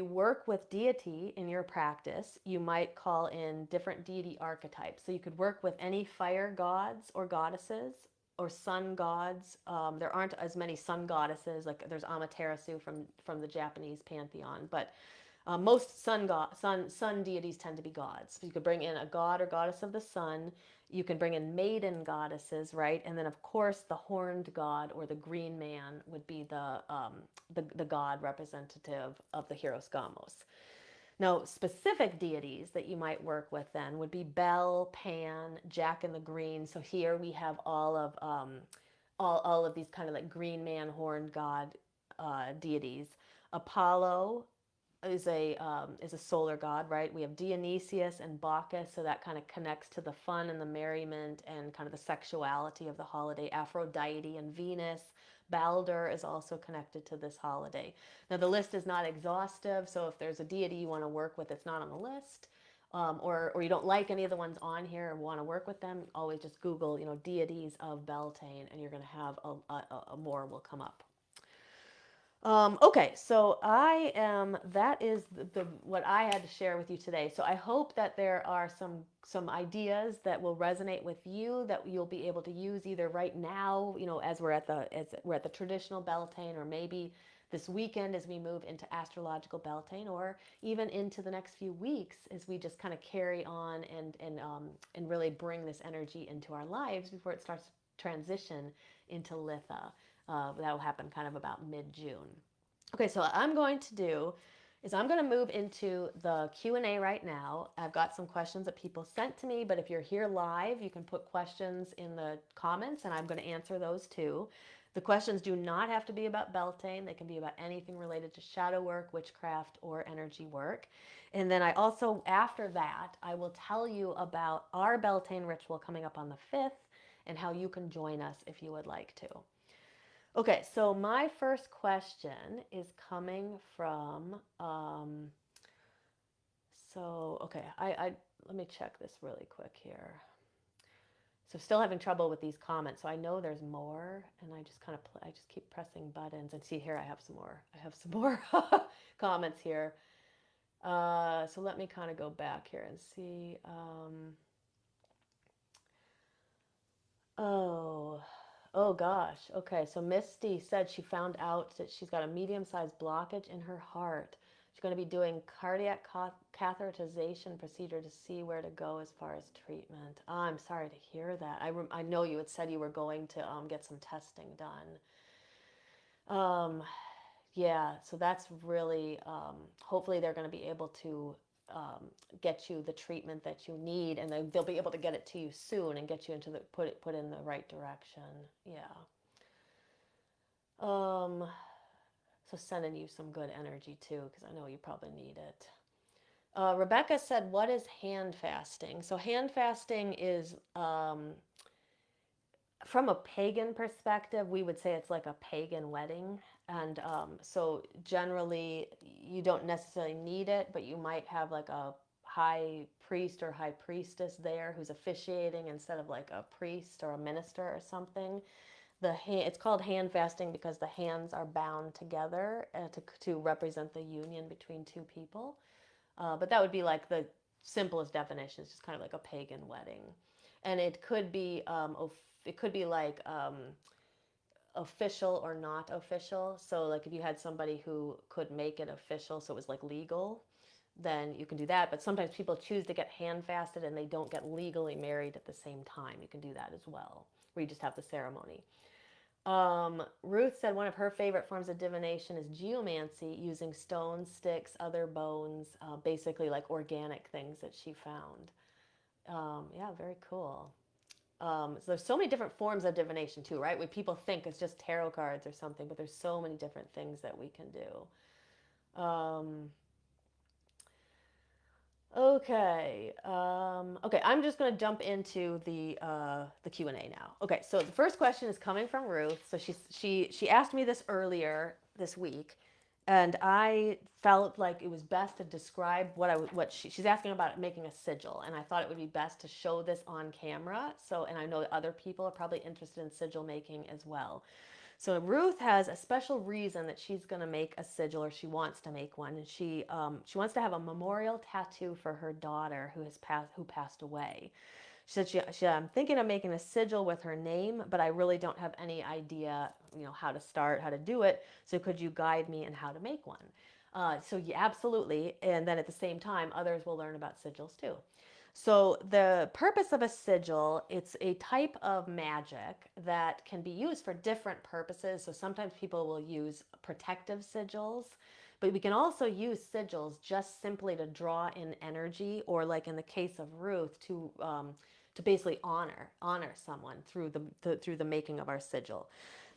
work with deity in your practice, you might call in different deity archetypes. So you could work with any fire gods or goddesses or sun gods. There aren't as many sun goddesses, like there's Amaterasu from the Japanese pantheon, but most sun deities tend to be gods. So you could bring in a god or goddess of the sun. You can bring in maiden goddesses, right? And then of course the horned god or the green man would be the god representative of the Hieros Gamos. Now, specific deities that you might work with then would be Bel, Pan, Jack in the Green. So here we have all of these kind of like green man, horned god deities. Apollo is a solar god, right? We have Dionysius and Bacchus, so that kind of connects to the fun and the merriment and kind of the sexuality of the holiday. Aphrodite and Venus. Balder is also connected to this holiday. Now, the list is not exhaustive, so if there's a deity you want to work with that's not on the list, or you don't like any of the ones on here and want to work with them, always just Google, deities of Beltane, and you're going to have a more will come up. Okay, so that is what I had to share with you today. So I hope that there are some ideas that will resonate with you, that you'll be able to use either right now, as we're at the traditional Beltane, or maybe this weekend as we move into astrological Beltane, or even into the next few weeks as we just kind of carry on and really bring this energy into our lives before it starts to transition into Litha. That will happen kind of about mid-June. Okay, so what I'm going to do is I'm going to move into the Q&A right now. I've got some questions that people sent to me, but if you're here live, you can put questions in the comments, and I'm going to answer those too. The questions do not have to be about Beltane. They can be about anything related to shadow work, witchcraft, or energy work. And then I also, after that, I will tell you about our Beltane ritual coming up on the 5th and how you can join us if you would like to. Okay, so my first question is coming from, let me check this really quick here. So still having trouble with these comments. So I know there's more, and I just keep pressing buttons, and see here I have some more comments here. So let me kind of go back here and see. Oh gosh. Okay, so Misty said she found out that she's got a medium-sized blockage in her heart. She's going to be doing cardiac catheterization procedure to see where to go as far as treatment. Oh, I'm sorry to hear that. I know you had said you were going to get some testing done. Yeah, so that's really, hopefully they're going to be able to get you the treatment that you need, and they'll be able to get it to you soon and get you into the put in the right direction. Yeah. So sending you some good energy too, because I know you probably need it. Rebecca said, "What is hand fasting?" So hand fasting is, from a pagan perspective, we would say it's like a pagan wedding. And so generally, you don't necessarily need it, but you might have like a high priest or high priestess there who's officiating instead of like a priest or a minister or something. It's called hand fasting because the hands are bound together to represent the union between two people. But that would be like the simplest definition. It's just kind of like a pagan wedding, and it could be like official or not official. So like if you had somebody who could make it official, so it was like legal, then you can do that. But sometimes people choose to get hand fasted and they don't get legally married at the same time. You can do that as well, where you just have the ceremony. Ruth said one of her favorite forms of divination is geomancy, using stones, sticks, other bones, basically like organic things that she found. Yeah, very cool. So there's so many different forms of divination too, right? What people think it's just tarot cards or something, but there's so many different things that we can do. Okay. Okay. I'm just going to jump into the Q&A now. Okay. So the first question is coming from Ruth. So she asked me this earlier this week, and I felt like it was best to describe she's asking about making a sigil, and I thought it would be best to show this on camera. So, and I know that other people are probably interested in sigil making as well. So Ruth has a special reason that she's going to make a sigil, or she wants to make one, and she wants to have a memorial tattoo for her daughter who passed away. She said I'm thinking of making a sigil with her name, but I really don't have any idea, how to start, how to do it. So could you guide me in how to make one? So yeah, absolutely. And then at the same time, others will learn about sigils too. So the purpose of a sigil, it's a type of magic that can be used for different purposes. So sometimes people will use protective sigils, but we can also use sigils just simply to draw in energy, or like in the case of Ruth, to basically honor someone through the making of our sigil.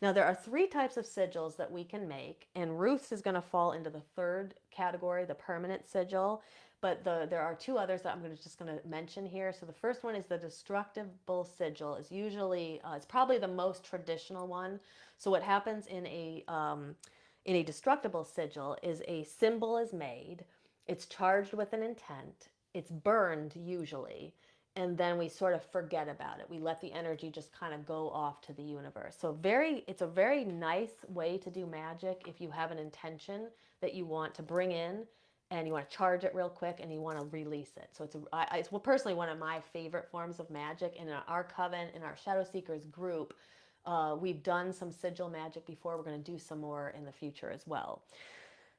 Now there are three types of sigils that we can make, and Ruth's is going to fall into the third category, the permanent sigil. But there are two others that I'm just going to mention here. So the first one is the destructible sigil. Is usually it's probably the most traditional one. So what happens in a destructible sigil is a symbol is made, it's charged with an intent, it's burned usually, and then we sort of forget about it. We let the energy just kind of go off to the universe. So it's a very nice way to do magic if you have an intention that you want to bring in, and you want to charge it real quick, and you want to release it. So it's personally one of my favorite forms of magic. And in our coven, in our Shadow Seekers group, we've done some sigil magic before. We're going to do some more in the future as well.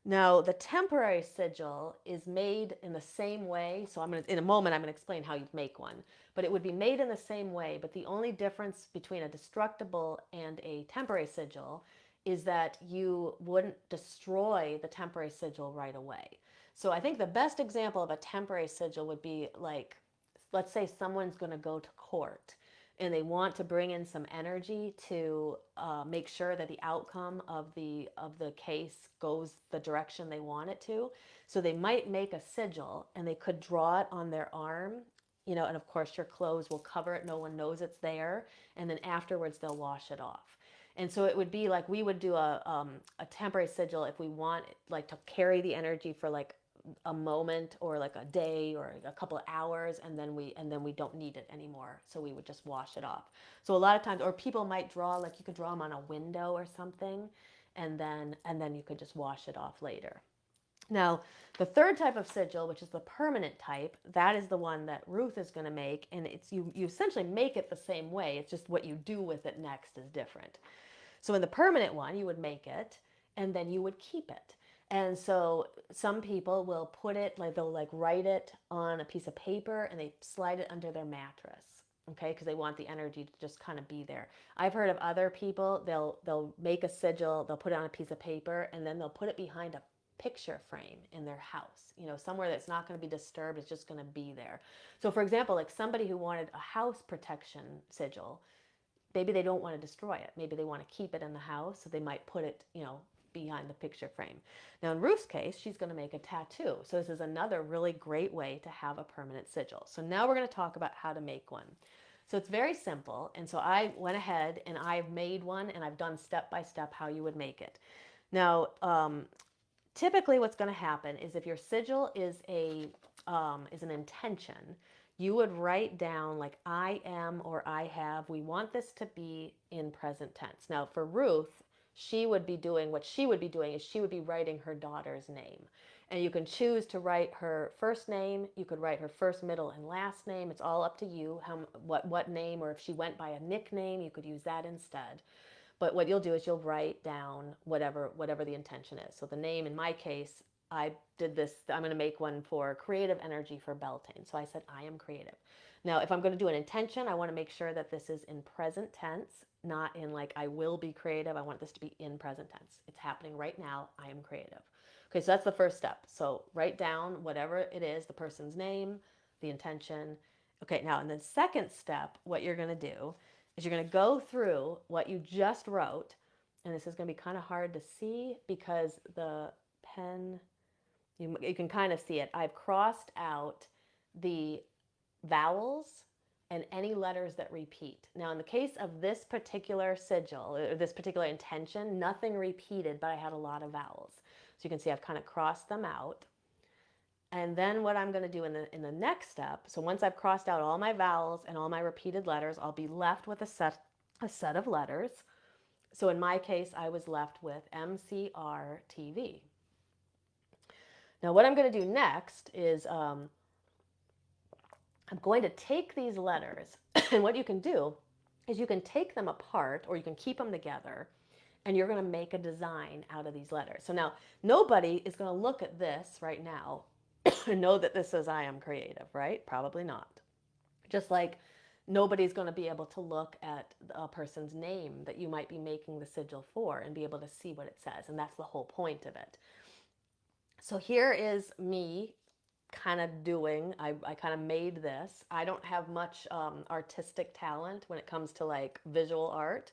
Now, the temporary sigil is made in the same way. So in a moment, I'm going to explain how you make one. But it would be made in the same way. But the only difference between a destructible and a temporary sigil is that you wouldn't destroy the temporary sigil right away. So I think the best example of a temporary sigil would be like, let's say someone's going to go to court and they want to bring in some energy to make sure that the outcome of the case goes the direction they want it to. So they might make a sigil, and they could draw it on their arm, and of course your clothes will cover it. No one knows it's there. And then afterwards they'll wash it off. And so it would be like we would do a temporary sigil if we want like to carry the energy for like a moment or like a day or a couple of hours, and then we don't need it anymore, so we would just wash it off. So a lot of times, or people might draw, like you could draw them on a window or something, and then you could just wash it off later. Now, the third type of sigil, which is the permanent type, that is the one that Ruth is going to make, and it's you essentially make it the same way. It's just what you do with it next is different. So in the permanent one, you would make it, and then you would keep it. And so some people will put it, like they'll like write it on a piece of paper and they slide it under their mattress, okay? Because they want the energy to just kind of be there. I've heard of other people, they'll make a sigil, they'll put it on a piece of paper, and then they'll put it behind picture frame in their house, somewhere that's not going to be disturbed. It's just going to be there. So for example, like somebody who wanted a house protection sigil, maybe they don't want to destroy it. Maybe they want to keep it in the house, so they might put it, behind the picture frame. Now in Ruth's case, she's going to make a tattoo. So this is another really great way to have a permanent sigil. So now we're going to talk about how to make one. So it's very simple. And so I went ahead and I've made one, and I've done step by step how you would make it. Now, typically what's going to happen is if your sigil is an intention, you would write down like I am or I have. We want this to be in present tense. Now for Ruth, she would be doing what she would be doing is she would be writing her daughter's name. And you can choose to write her first name. You could write her first, middle, and last name. It's all up to you what name, or if she went by a nickname, you could use that instead. But what you'll do is you'll write down whatever the intention is. So the name, in my case, I did this, I'm going to make one for creative energy for Beltane. So I said, I am creative. Now, if I'm going to do an intention, I want to make sure that this is in present tense, not in like, I will be creative. I want this to be in present tense. It's happening right now. I am creative. Okay, so that's the first step. So write down whatever it is, the person's name, the intention. Okay, now in the second step, what you're going to do is you're going to go through what you just wrote. And this is going to be kind of hard to see because the pen, you can kind of see it. I've crossed out the vowels and any letters that repeat. Now, in the case of this particular sigil, or this particular intention, nothing repeated, but I had a lot of vowels. So you can see I've kind of crossed them out. And then what I'm going to do in the next step, so once I've crossed out all my vowels and all my repeated letters, I'll be left with a set of letters. So in my case, I was left with MCRTV. Now what I'm going to do next is I'm going to take these letters, and what you can do is you can take them apart or you can keep them together, and you're going to make a design out of these letters. So now nobody is going to look at this right now and know that this says I am creative, right? Probably not. Just like nobody's going to be able to look at a person's name that you might be making the sigil for and be able to see what it says. And that's the whole point of it. So here is me kind of doing, I kind of made this. I don't have much artistic talent when it comes to like visual art.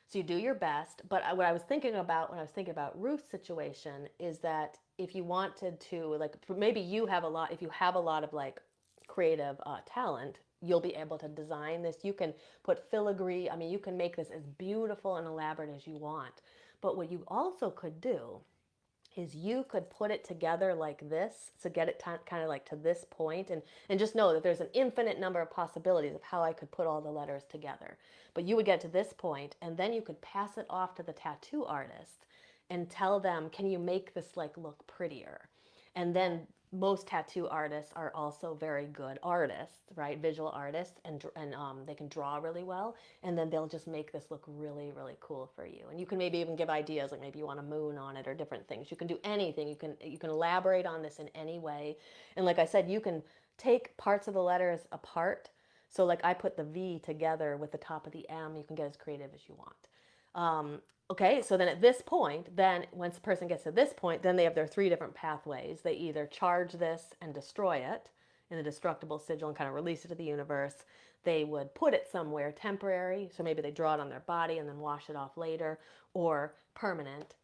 So you do your best. But what I was thinking about when I was thinking about Ruth's situation is that if you wanted to, like maybe you have a lot, if you have a lot of like creative talent, you'll be able to design this. You can put filigree. I mean, you can make this as beautiful and elaborate as you want. But what you also could do is you could put it together like this to get it kind of like to this point, and just know that there's an infinite number of possibilities of how I could put all the letters together. But you would get to this point, and then you could pass it off to the tattoo artist and tell them, can you make this like look prettier? And then most tattoo artists are also very good artists, right? Visual artists, and they can draw really well, and then they'll just make this look really, really cool for you. And you can maybe even give ideas, like maybe you want a moon on it or different things. You can do anything. You can elaborate on this in any way. And like I said, you can take parts of the letters apart. So like I put the V together with the top of the M. You can get as creative as you want. Okay, so then at this point, then once the person gets to this point, then they have their three different pathways. They either charge this and destroy it in a destructible sigil and kind of release it to the universe. They would put it somewhere temporary, so maybe they draw it on their body and then wash it off later, or permanent.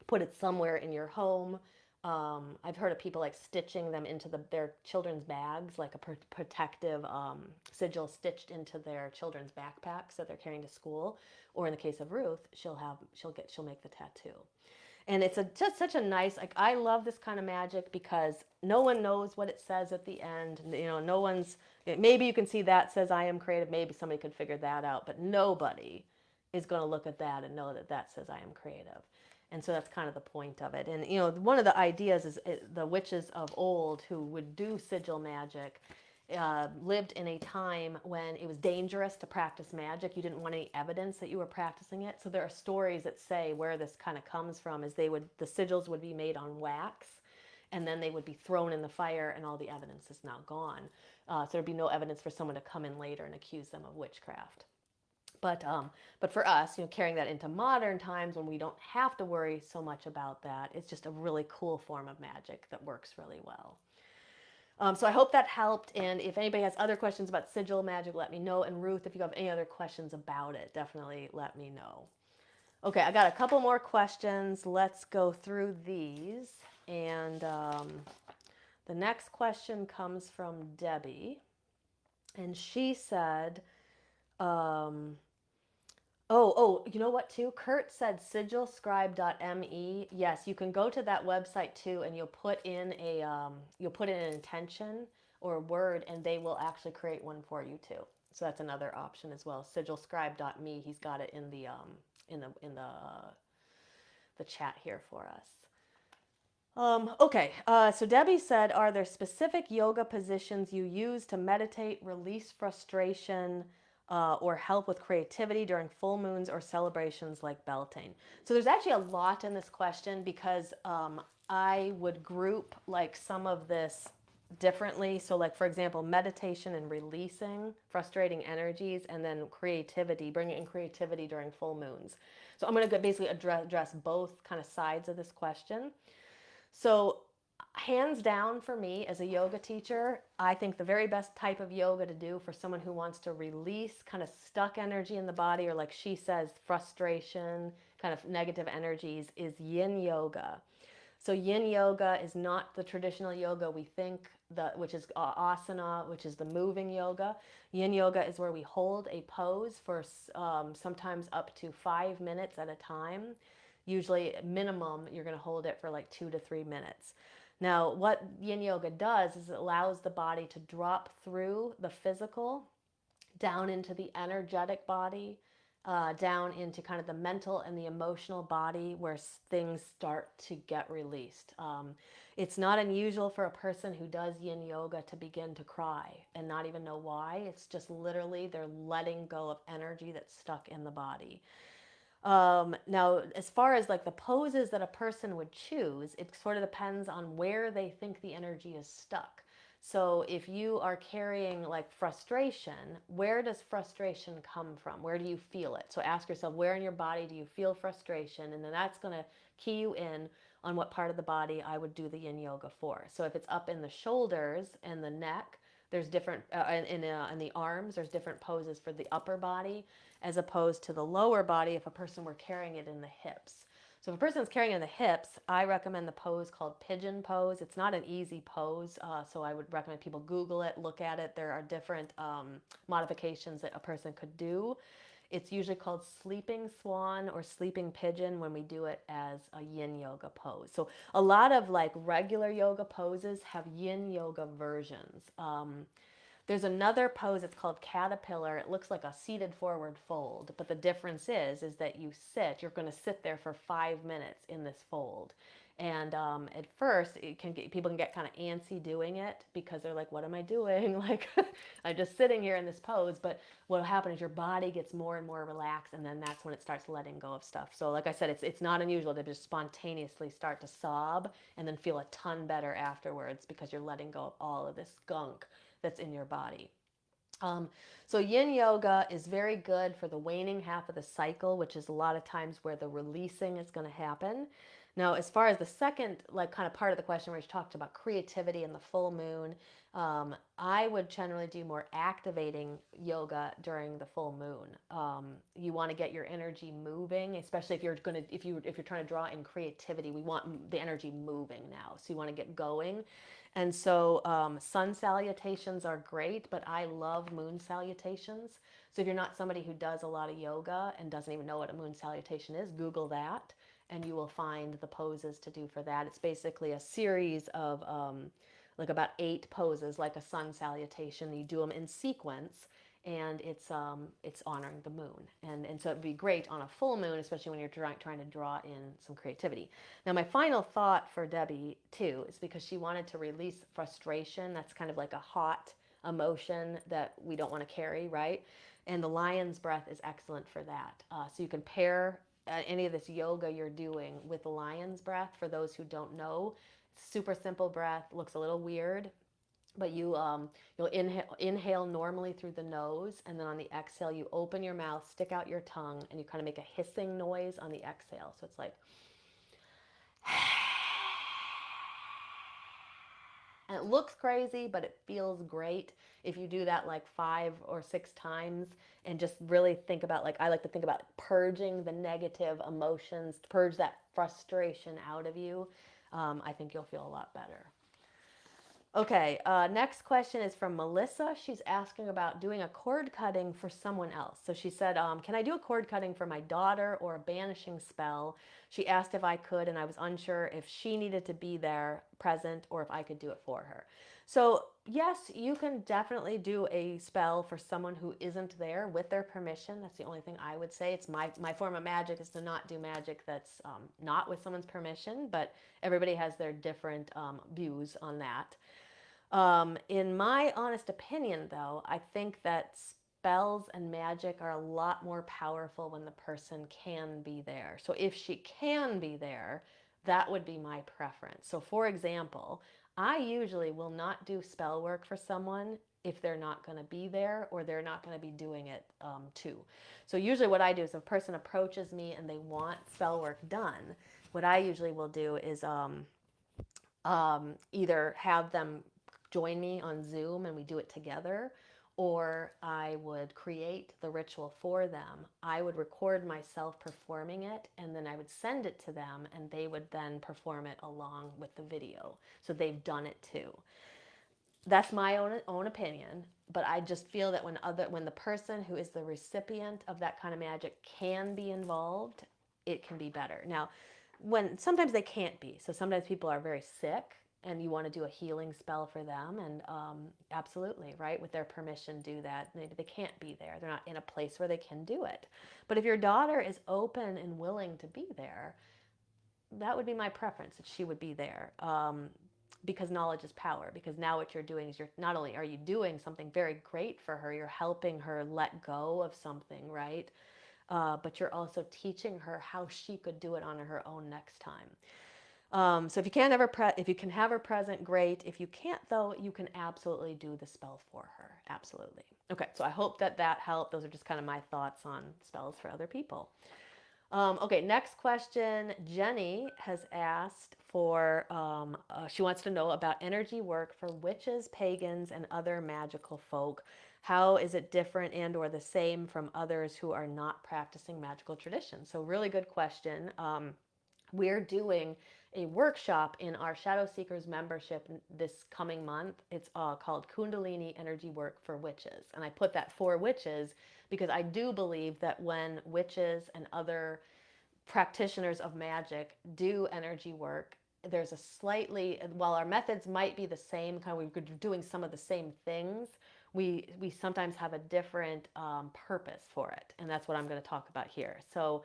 Put it somewhere in your home. I've heard of people like stitching them into their children's bags, like a protective sigil stitched into their children's backpacks that they're carrying to school. Or in the case of Ruth, she'll make the tattoo. And it's just such a nice, like, I love this kind of magic because no one knows what it says at the end. No one's, maybe you can see that says I am creative. Maybe somebody could figure that out, but nobody is going to look at that and know that that says I am creative. And so that's kind of the point of it. And, one of the ideas is the witches of old who would do sigil magic lived in a time when it was dangerous to practice magic. You didn't want any evidence that you were practicing it. So there are stories that say where this kind of comes from is the sigils would be made on wax, and then they would be thrown in the fire, and all the evidence is now gone. So there'd be no evidence for someone to come in later and accuse them of witchcraft. But for us, carrying that into modern times when we don't have to worry so much about that, it's just a really cool form of magic that works really well. So I hope that helped. And if anybody has other questions about sigil magic, let me know. And Ruth, if you have any other questions about it, definitely let me know. Okay, I got a couple more questions. Let's go through these. And the next question comes from Debbie. And she said, you know what, too? Kurt said sigilscribe.me. Yes, you can go to that website, too, and you'll put in an intention or a word, and they will actually create one for you, too. So that's another option as well. Sigilscribe.me. He's got it in the chat here for us. Okay, so Debbie said, are there specific yoga positions you use to meditate, release frustration, or help with creativity during full moons or celebrations like Beltane? So there's actually a lot in this question because I would group like some of this differently. So like, for example, meditation and releasing frustrating energies, and then creativity, bringing in creativity during full moons. So I'm going to basically address both kind of sides of this question. So, hands down for me as a yoga teacher, I think the very best type of yoga to do for someone who wants to release kind of stuck energy in the body, or like she says, frustration, kind of negative energies, is yin yoga. So yin yoga is not the traditional yoga we think, which is asana, which is the moving yoga. Yin yoga is where we hold a pose for sometimes up to 5 minutes at a time. Usually minimum, you're going to hold it for like 2 to 3 minutes. Now, what yin yoga does is it allows the body to drop through the physical down into the energetic body, down into kind of the mental and the emotional body where things start to get released. It's not unusual for a person who does yin yoga to begin to cry and not even know why. It's just literally they're letting go of energy that's stuck in the body. Now, as far as like the poses that a person would choose, it sort of depends on where they think the energy is stuck. So if you are carrying like frustration, where does frustration come from? Where do you feel it? So ask yourself, where in your body do you feel frustration? And then that's going to key you in on what part of the body I would do the yin yoga for. So if it's up in the shoulders and the neck, there's different, in the arms, there's different poses for the upper body as opposed to the lower body if a person were carrying it in the hips. So if a person's carrying it in the hips, I recommend the pose called pigeon pose. It's not an easy pose, so I would recommend people Google it, look at it. There are different modifications that a person could do. It's usually called sleeping swan or sleeping pigeon when we do it as a yin yoga pose. So a lot of like regular yoga poses have yin yoga versions. There's another pose, it's called caterpillar. It looks like a seated forward fold, but the difference is that you're going to sit there for 5 minutes in this fold. And at first, people can get kind of antsy doing it because they're like, what am I doing? Like, I'm just sitting here in this pose. But what will happen is your body gets more and more relaxed, and then that's when it starts letting go of stuff. So like I said, it's not unusual to just spontaneously start to sob and then feel a ton better afterwards because you're letting go of all of this gunk that's in your body. So yin yoga is very good for the waning half of the cycle, which is a lot of times where the releasing is going to happen. Now, as far as the second, like kind of part of the question where you talked about creativity and the full moon, I would generally do more activating yoga during the full moon. You want to get your energy moving, especially if you're trying to draw in creativity. We want the energy moving now, so you want to get going. And so sun salutations are great, but I love moon salutations. So if you're not somebody who does a lot of yoga and doesn't even know what a moon salutation is, Google that, and you will find the poses to do for that. It's basically a series of like about 8 poses, like a sun salutation. You do them in sequence, and it's honoring the moon, and so it'd be great on a full moon, especially when you're trying to draw in some creativity. Now, my final thought for Debbie too is because she wanted to release frustration. That's kind of like a hot emotion that we don't want to carry, right? And the lion's breath is excellent for that. So you can pair any of this yoga you're doing with the lion's breath. For those who don't know, super simple breath, looks a little weird. But you'll inhale normally through the nose, and then on the exhale you open your mouth, stick out your tongue, and you kind of make a hissing noise on the exhale. So it's like, and it looks crazy, but it feels great if you do that like 5 or 6 times and just really think about, like, I like to think about purging the negative emotions, purge that frustration out of you. I think you'll feel a lot better. Okay, next question is from Melissa. She's asking about doing a cord cutting for someone else. So she said, can I do a cord cutting for my daughter or a banishing spell? She asked if I could, and I was unsure if she needed to be there present or if I could do it for her. So yes, you can definitely do a spell for someone who isn't there with their permission. That's the only thing I would say. It's my form of magic is to not do magic that's not with someone's permission, but everybody has their different views on that. In my honest opinion, though, I think that spells and magic are a lot more powerful when the person can be there. So if she can be there, that would be my preference. So, for example, I usually will not do spell work for someone if they're not going to be there or they're not going to be doing it too. So, usually, what I do is if a person approaches me and they want spell work done, what I usually will do is either have them join me on Zoom and we do it together, or I would create the ritual for them. I would record myself performing it, and then I would send it to them, and they would then perform it along with the video. So they've done it too. That's my own opinion, but I just feel that when the person who is the recipient of that kind of magic can be involved, it can be better. Now, when sometimes they can't be, so sometimes people are very sick and you want to do a healing spell for them, and absolutely, right, with their permission, do that. Maybe they can't be there, they're not in a place where they can do it. But if your daughter is open and willing to be there, that would be my preference, that she would be there. Because knowledge is power. Because now what you're doing is, you're not only are you doing something very great for her, you're helping her let go of something, right? But you're also teaching her how she could do it on her own next time. So if you can if you can have her present, great. If you can't, though, you can absolutely do the spell for her. Absolutely. Okay, so I hope that helped. Those are just kind of my thoughts on spells for other people. Okay, next question. Jenny has asked for, she wants to know about energy work for witches, pagans, and other magical folk. How is it different and or the same from others who are not practicing magical traditions? So really good question. We're doing a workshop in our Shadow Seekers membership this coming month. It's called Kundalini Energy Work for Witches. And I put that for witches because I do believe that when witches and other practitioners of magic do energy work, there's a slightly, while our methods might be the same, kind of we're doing some of the same things, we sometimes have a different purpose for it. And that's what I'm going to talk about here. So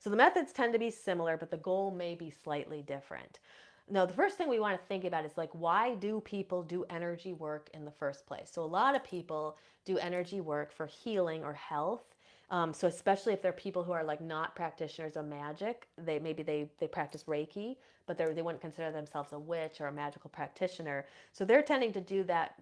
the methods tend to be similar, but the goal may be slightly different. Now, the first thing we want to think about is, like, why do people do energy work in the first place? So a lot of people do energy work for healing or health. So especially if they're people who are like not practitioners of magic, they practice Reiki, but they wouldn't consider themselves a witch or a magical practitioner. So they're tending to do that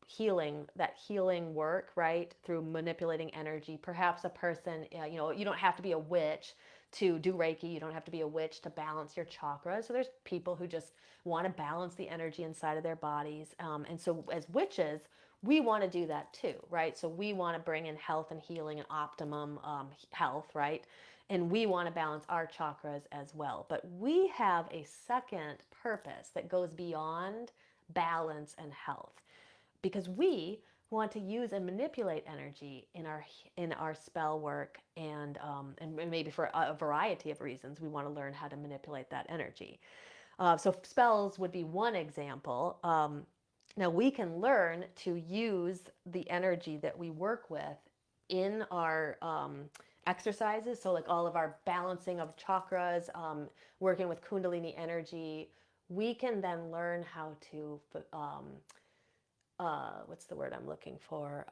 healing work, right, through manipulating energy. Perhaps a person, you don't have to be a witch to do Reiki. You don't have to be a witch to balance your chakras. So there's people who just want to balance the energy inside of their bodies. And so as witches, we want to do that too, right? So we want to bring in health and healing and optimum health, right? And we want to balance our chakras as well. But we have a second purpose that goes beyond balance and health, because we want to use and manipulate energy in our spell work, and maybe for a variety of reasons we want to learn how to manipulate that energy. So spells would be one example. Now we can learn to use the energy that we work with in our exercises. So like all of our balancing of chakras, working with Kundalini energy, we can then learn how to what's the word I'm looking for?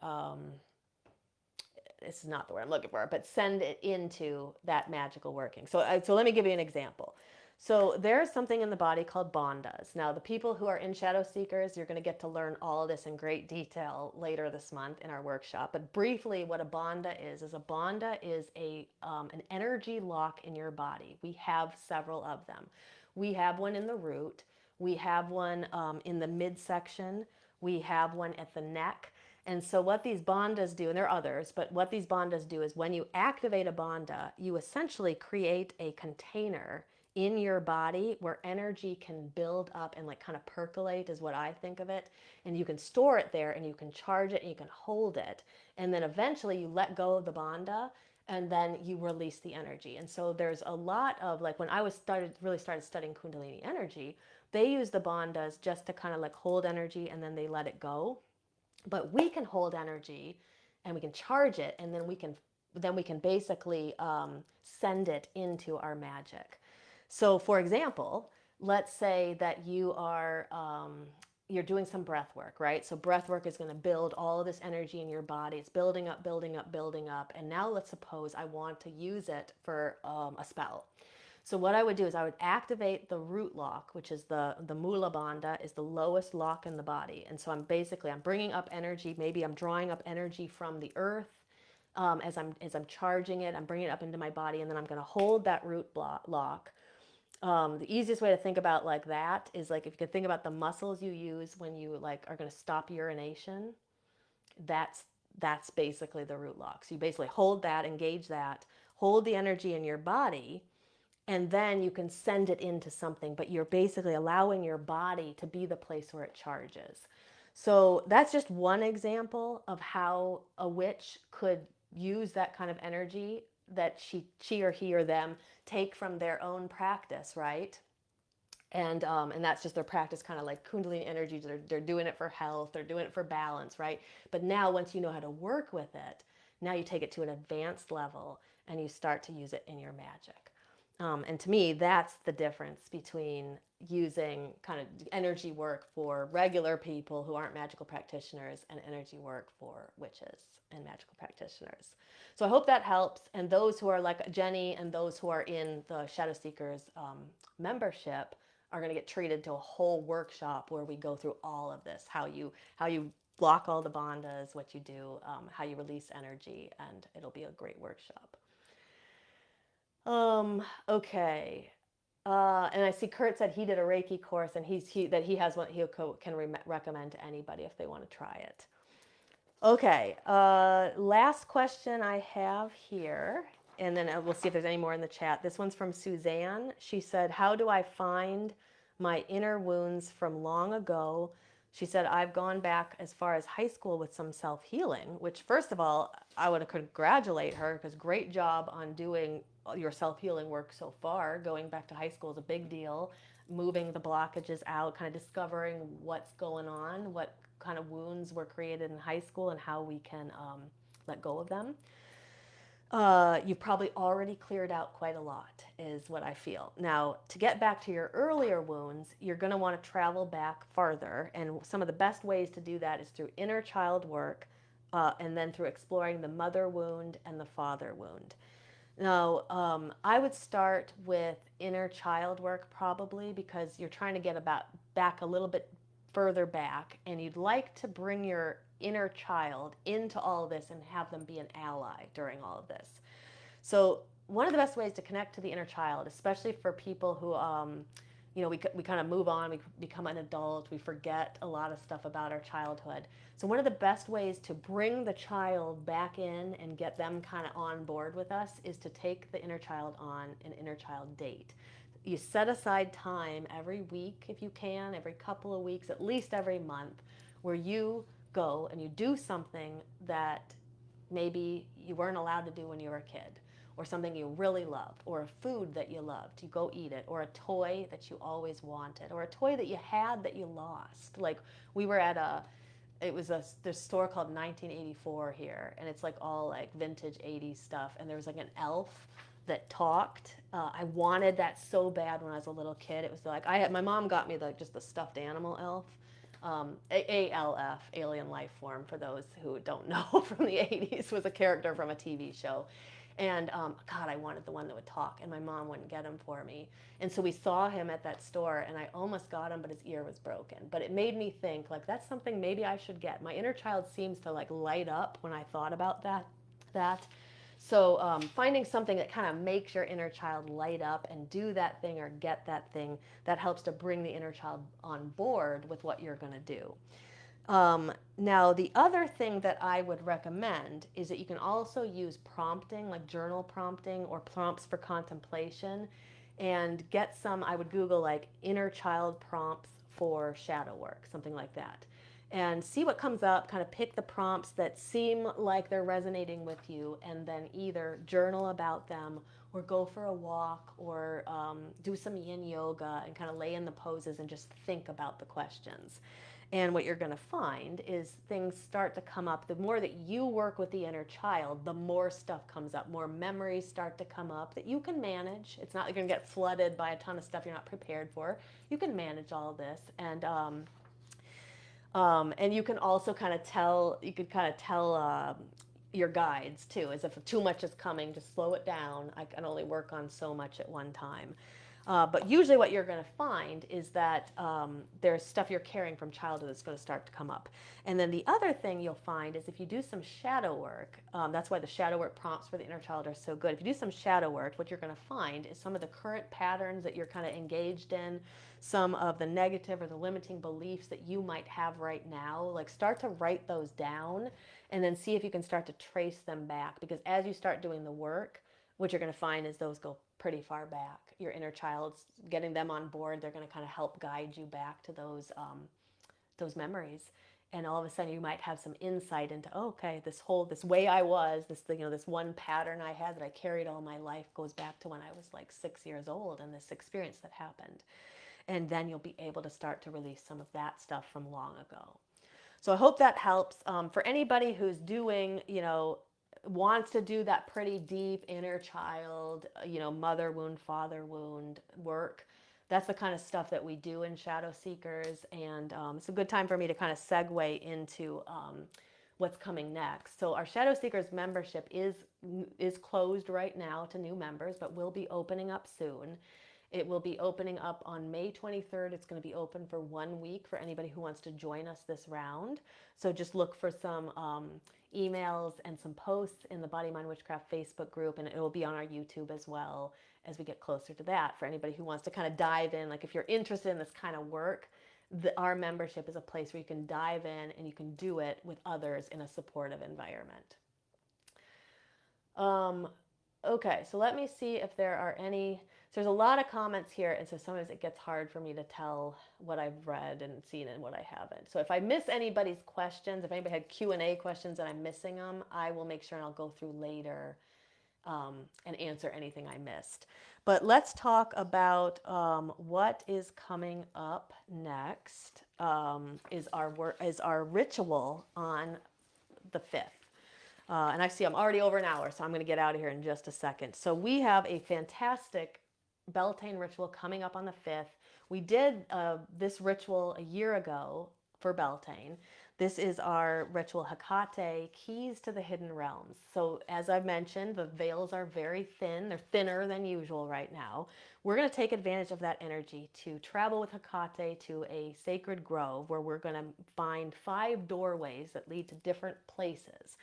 This is not the word I'm looking for, but send it into that magical working. So let me give you an example. So there's something in the body called bandhas. Now, the people who are in Shadow Seekers, you're going to get to learn all of this in great detail later this month in our workshop. But briefly, what a bandha is a bandha is an energy lock in your body. We have several of them. We have one in the root. We have one in the midsection. We have one at the neck. And so what these bandhas do, and there are others, but what these bandhas do is when you activate a bandha, you essentially create a container in your body where energy can build up and like kind of percolate is what I think of it. And you can store it there and you can charge it and you can hold it. And then eventually you let go of the bandha and then you release the energy. And so there's a lot of like when I really started studying Kundalini energy, they use the bandhas just to kind of like hold energy and then they let it go. But we can hold energy and we can charge it and then we can basically send it into our magic. So for example, let's say that you're doing some breath work, right? So breath work is going to build all of this energy in your body. It's building up, building up, building up. And now let's suppose I want to use it for a spell. So what I would do is I would activate the root lock, which is the Mula Bandha, is the lowest lock in the body. And so I'm bringing up energy. Maybe I'm drawing up energy from the earth as I'm charging it. I'm bringing it up into my body, and then I'm going to hold that root lock. The easiest way to think about like that is like if you could think about the muscles you use when you like are going to stop urination. That's basically the root lock. So you basically hold that, engage that, hold the energy in your body, and then you can send it into something, but you're basically allowing your body to be the place where it charges. So that's just one example of how a witch could use that kind of energy that she or he or them take from their own practice, right? And that's just their practice, kind of like Kundalini energy. They're doing it for health, they're doing it for balance, right? But now once you know how to work with it, now you take it to an advanced level and you start to use it in your magic. And to me, that's the difference between using kind of energy work for regular people who aren't magical practitioners and energy work for witches and magical practitioners. So I hope that helps. And those who are like Jenny and those who are in the Shadow Seekers membership are going to get treated to a whole workshop where we go through all of this, how you block all the bandhas, what you do, how you release energy, and it'll be a great workshop. Okay. And I see Kurt said he did a Reiki course, and he has one he can recommend to anybody if they want to try it. Okay. Last question I have here, and then we'll see if there's any more in the chat. This one's from Suzanne. She said, "How do I find my inner wounds from long ago?" She said, "I've gone back as far as high school with some self-healing," which first of all, I want to congratulate her because great job on doing your self-healing work so far. Going back to high school is a big deal. Moving the blockages out, kind of discovering what's going on, what kind of wounds were created in high school and how we can let go of them. You've probably already cleared out quite a lot, is what I feel. Now, to get back to your earlier wounds, you're going to want to travel back farther. And some of the best ways to do that is through inner child work and then through exploring the mother wound and the father wound. Now, I would start with inner child work probably because you're trying to get back a little bit further back, and you'd like to bring your inner child into all of this and have them be an ally during all of this. So one of the best ways to connect to the inner child, especially for people who, we kind of move on, we become an adult, we forget a lot of stuff about our childhood. So one of the best ways to bring the child back in and get them kind of on board with us is to take the inner child on an inner child date. You set aside time every week if you can, every couple of weeks, at least every month, where you go and you do something that maybe you weren't allowed to do when you were a kid, or something you really loved, or a food that you loved, you go eat it, or a toy that you always wanted, or a toy that you had that you lost. Like we were at this store called 1984 here, and it's like all like vintage 80s stuff, and there was like an elf that talked. I wanted that so bad when I was a little kid. It was like my mom got me just the stuffed animal elf. ALF, Alien Life Form, for those who don't know from the 80s, was a character from a TV show. And God, I wanted the one that would talk, and my mom wouldn't get him for me. And so we saw him at that store, and I almost got him, but his ear was broken. But it made me think, like, that's something maybe I should get. My inner child seems to like light up when I thought about that. So finding something that kind of makes your inner child light up and do that thing or get that thing, that helps to bring the inner child on board with what you're going to do. Now, the other thing that I would recommend is that you can also use prompting, like journal prompting or prompts for contemplation, and get some. I would Google like inner child prompts for shadow work, something like that, and see what comes up. Kind of pick the prompts that seem like they're resonating with you, and then either journal about them or go for a walk or do some yin yoga and kind of lay in the poses and just think about the questions. And what you're going to find is things start to come up. The more that you work with the inner child, the more stuff comes up, more memories start to come up that you can manage. It's not like you're going to get flooded by a ton of stuff you're not prepared for. You can manage all of this. And you can also kind of tell, your guides too, as if too much is coming, just slow it down. I can only work on so much at one time. But usually what you're going to find is that there's stuff you're carrying from childhood that's going to start to come up. And then the other thing you'll find is if you do some shadow work, that's why the shadow work prompts for the inner child are so good. If you do some shadow work, what you're going to find is some of the current patterns that you're kind of engaged in, some of the negative or the limiting beliefs that you might have right now, like start to write those down and then see if you can start to trace them back. Because as you start doing the work, what you're going to find is those go pretty far back. Your inner child's getting them on board. They're going to kind of help guide you back to those memories. And all of a sudden, you might have some insight into, oh, okay, this way I was, this one pattern I had that I carried all my life goes back to when I was like 6 years old, and this experience that happened. And then you'll be able to start to release some of that stuff from long ago. So I hope that helps. For anybody who's doing, wants to do that pretty deep inner child, mother wound, father wound work, that's the kind of stuff that we do in Shadow Seekers. And it's a good time for me to kind of segue into what's coming next. So our Shadow Seekers membership is closed right now to new members, but will be opening up soon. It will be opening up on May 23rd. It's going to be open for 1 week for anybody who wants to join us this round. So just look for some emails and some posts in the Body, Mind, Witchcraft Facebook group, and it will be on our YouTube as well as we get closer to that. For anybody who wants to kind of dive in, like if you're interested in this kind of work, our membership is a place where you can dive in and you can do it with others in a supportive environment. Okay, so let me see if there are any. So there's a lot of comments here, and so sometimes it gets hard for me to tell what I've read and seen and what I haven't. So if I miss anybody's questions, if anybody had Q&A questions and I'm missing them, I will make sure and I'll go through later and answer anything I missed. But let's talk about what is coming up next. Is our ritual on the 5th. And I see I'm already over an hour, so I'm going to get out of here in just a second. So we have a fantastic Beltane ritual coming up on the 5th. We did this ritual a year ago for Beltane. This is our ritual Hecate, Keys to the Hidden Realms. So as I've mentioned, the veils are very thin. They're thinner than usual right now. We're going to take advantage of that energy to travel with Hecate to a sacred grove where we're going to find 5 doorways that lead to different places.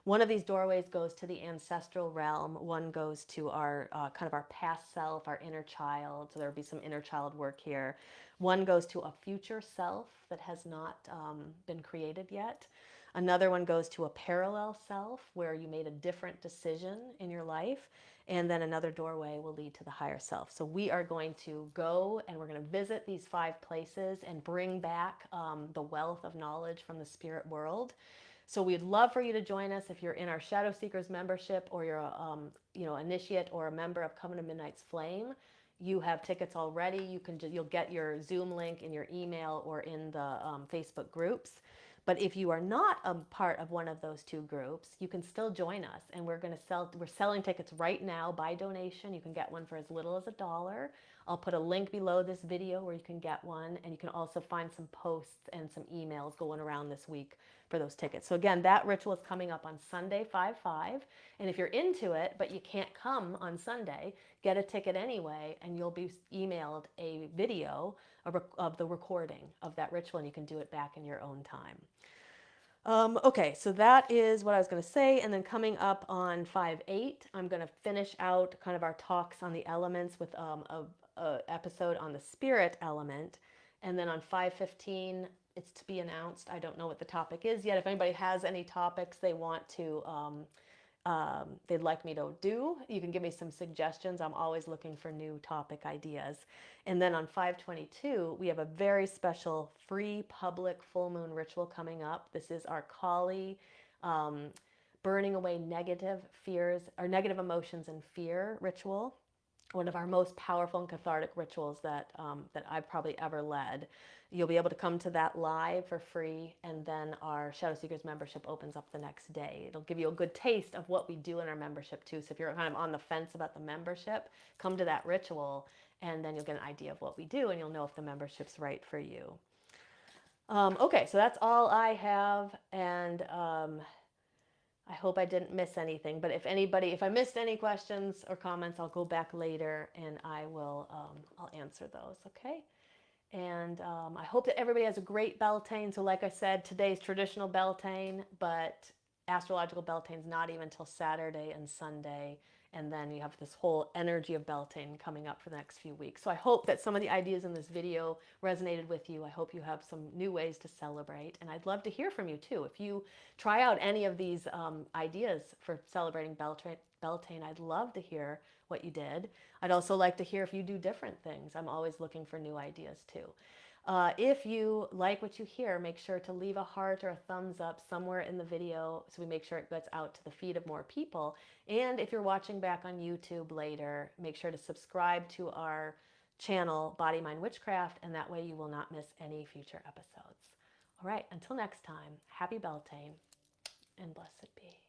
One of these doorways goes to the ancestral realm. One goes to our kind of our past self, our inner child. So there'll be some inner child work here. One goes to a future self that has not been created yet. Another one goes to a parallel self where you made a different decision in your life. And then another doorway will lead to the higher self. So we are going to go and we're going to visit these 5 places and bring back the wealth of knowledge from the spirit world. So we'd love for you to join us if you're in our Shadow Seekers membership or you're a initiate or a member of Covenant of Midnight's Flame. You have tickets already. You'll get your Zoom link in your email or in the Facebook groups. But if you are not a part of one of those 2 groups, you can still join us. And we're selling tickets right now by donation. You can get one for as little as $1. I'll put a link below this video where you can get one, and you can also find some posts and some emails going around this week for those tickets. So again, that ritual is coming up on Sunday, 5/5. And if you're into it, but you can't come on Sunday, get a ticket anyway, and you'll be emailed a video of the recording of that ritual, and you can do it back in your own time. Okay, so that is what I was going to say. And then coming up on 5/8, I'm going to finish out kind of our talks on the elements with a episode on the spirit element. And then on 5/15, it's to be announced. I don't know what the topic is yet. If anybody has any topics they want to they'd like me to do, you can give me some suggestions. I'm always looking for new topic ideas. And then on 5/22, we have a very special free public full moon ritual coming up. This is our Kali burning away negative fears or negative emotions and fear ritual. One of our most powerful and cathartic rituals that I've probably ever led. You'll be able to come to that live for free, and then our Shadow Seekers membership opens up the next day. It'll give you a good taste of what we do in our membership too. So if you're kind of on the fence about the membership, come to that ritual, and then you'll get an idea of what we do, and you'll know if the membership's right for you. Okay, so that's all I have, and I hope I didn't miss anything, but if I missed any questions or comments, I'll go back later and I'll answer those, okay? And I hope that everybody has a great Beltane. So like I said, today's traditional Beltane, but astrological Beltane's not even until Saturday and Sunday. And then you have this whole energy of Beltane coming up for the next few weeks. So I hope that some of the ideas in this video resonated with you. I hope you have some new ways to celebrate. And I'd love to hear from you too. If you try out any of these ideas for celebrating Beltane, I'd love to hear what you did. I'd also like to hear if you do different things. I'm always looking for new ideas too. If you like what you hear, make sure to leave a heart or a thumbs up somewhere in the video so we make sure it gets out to the feed of more people. And if you're watching back on YouTube later, make sure to subscribe to our channel, Body, Mind, Witchcraft, and that way you will not miss any future episodes. All right, until next time, happy Beltane and blessed be.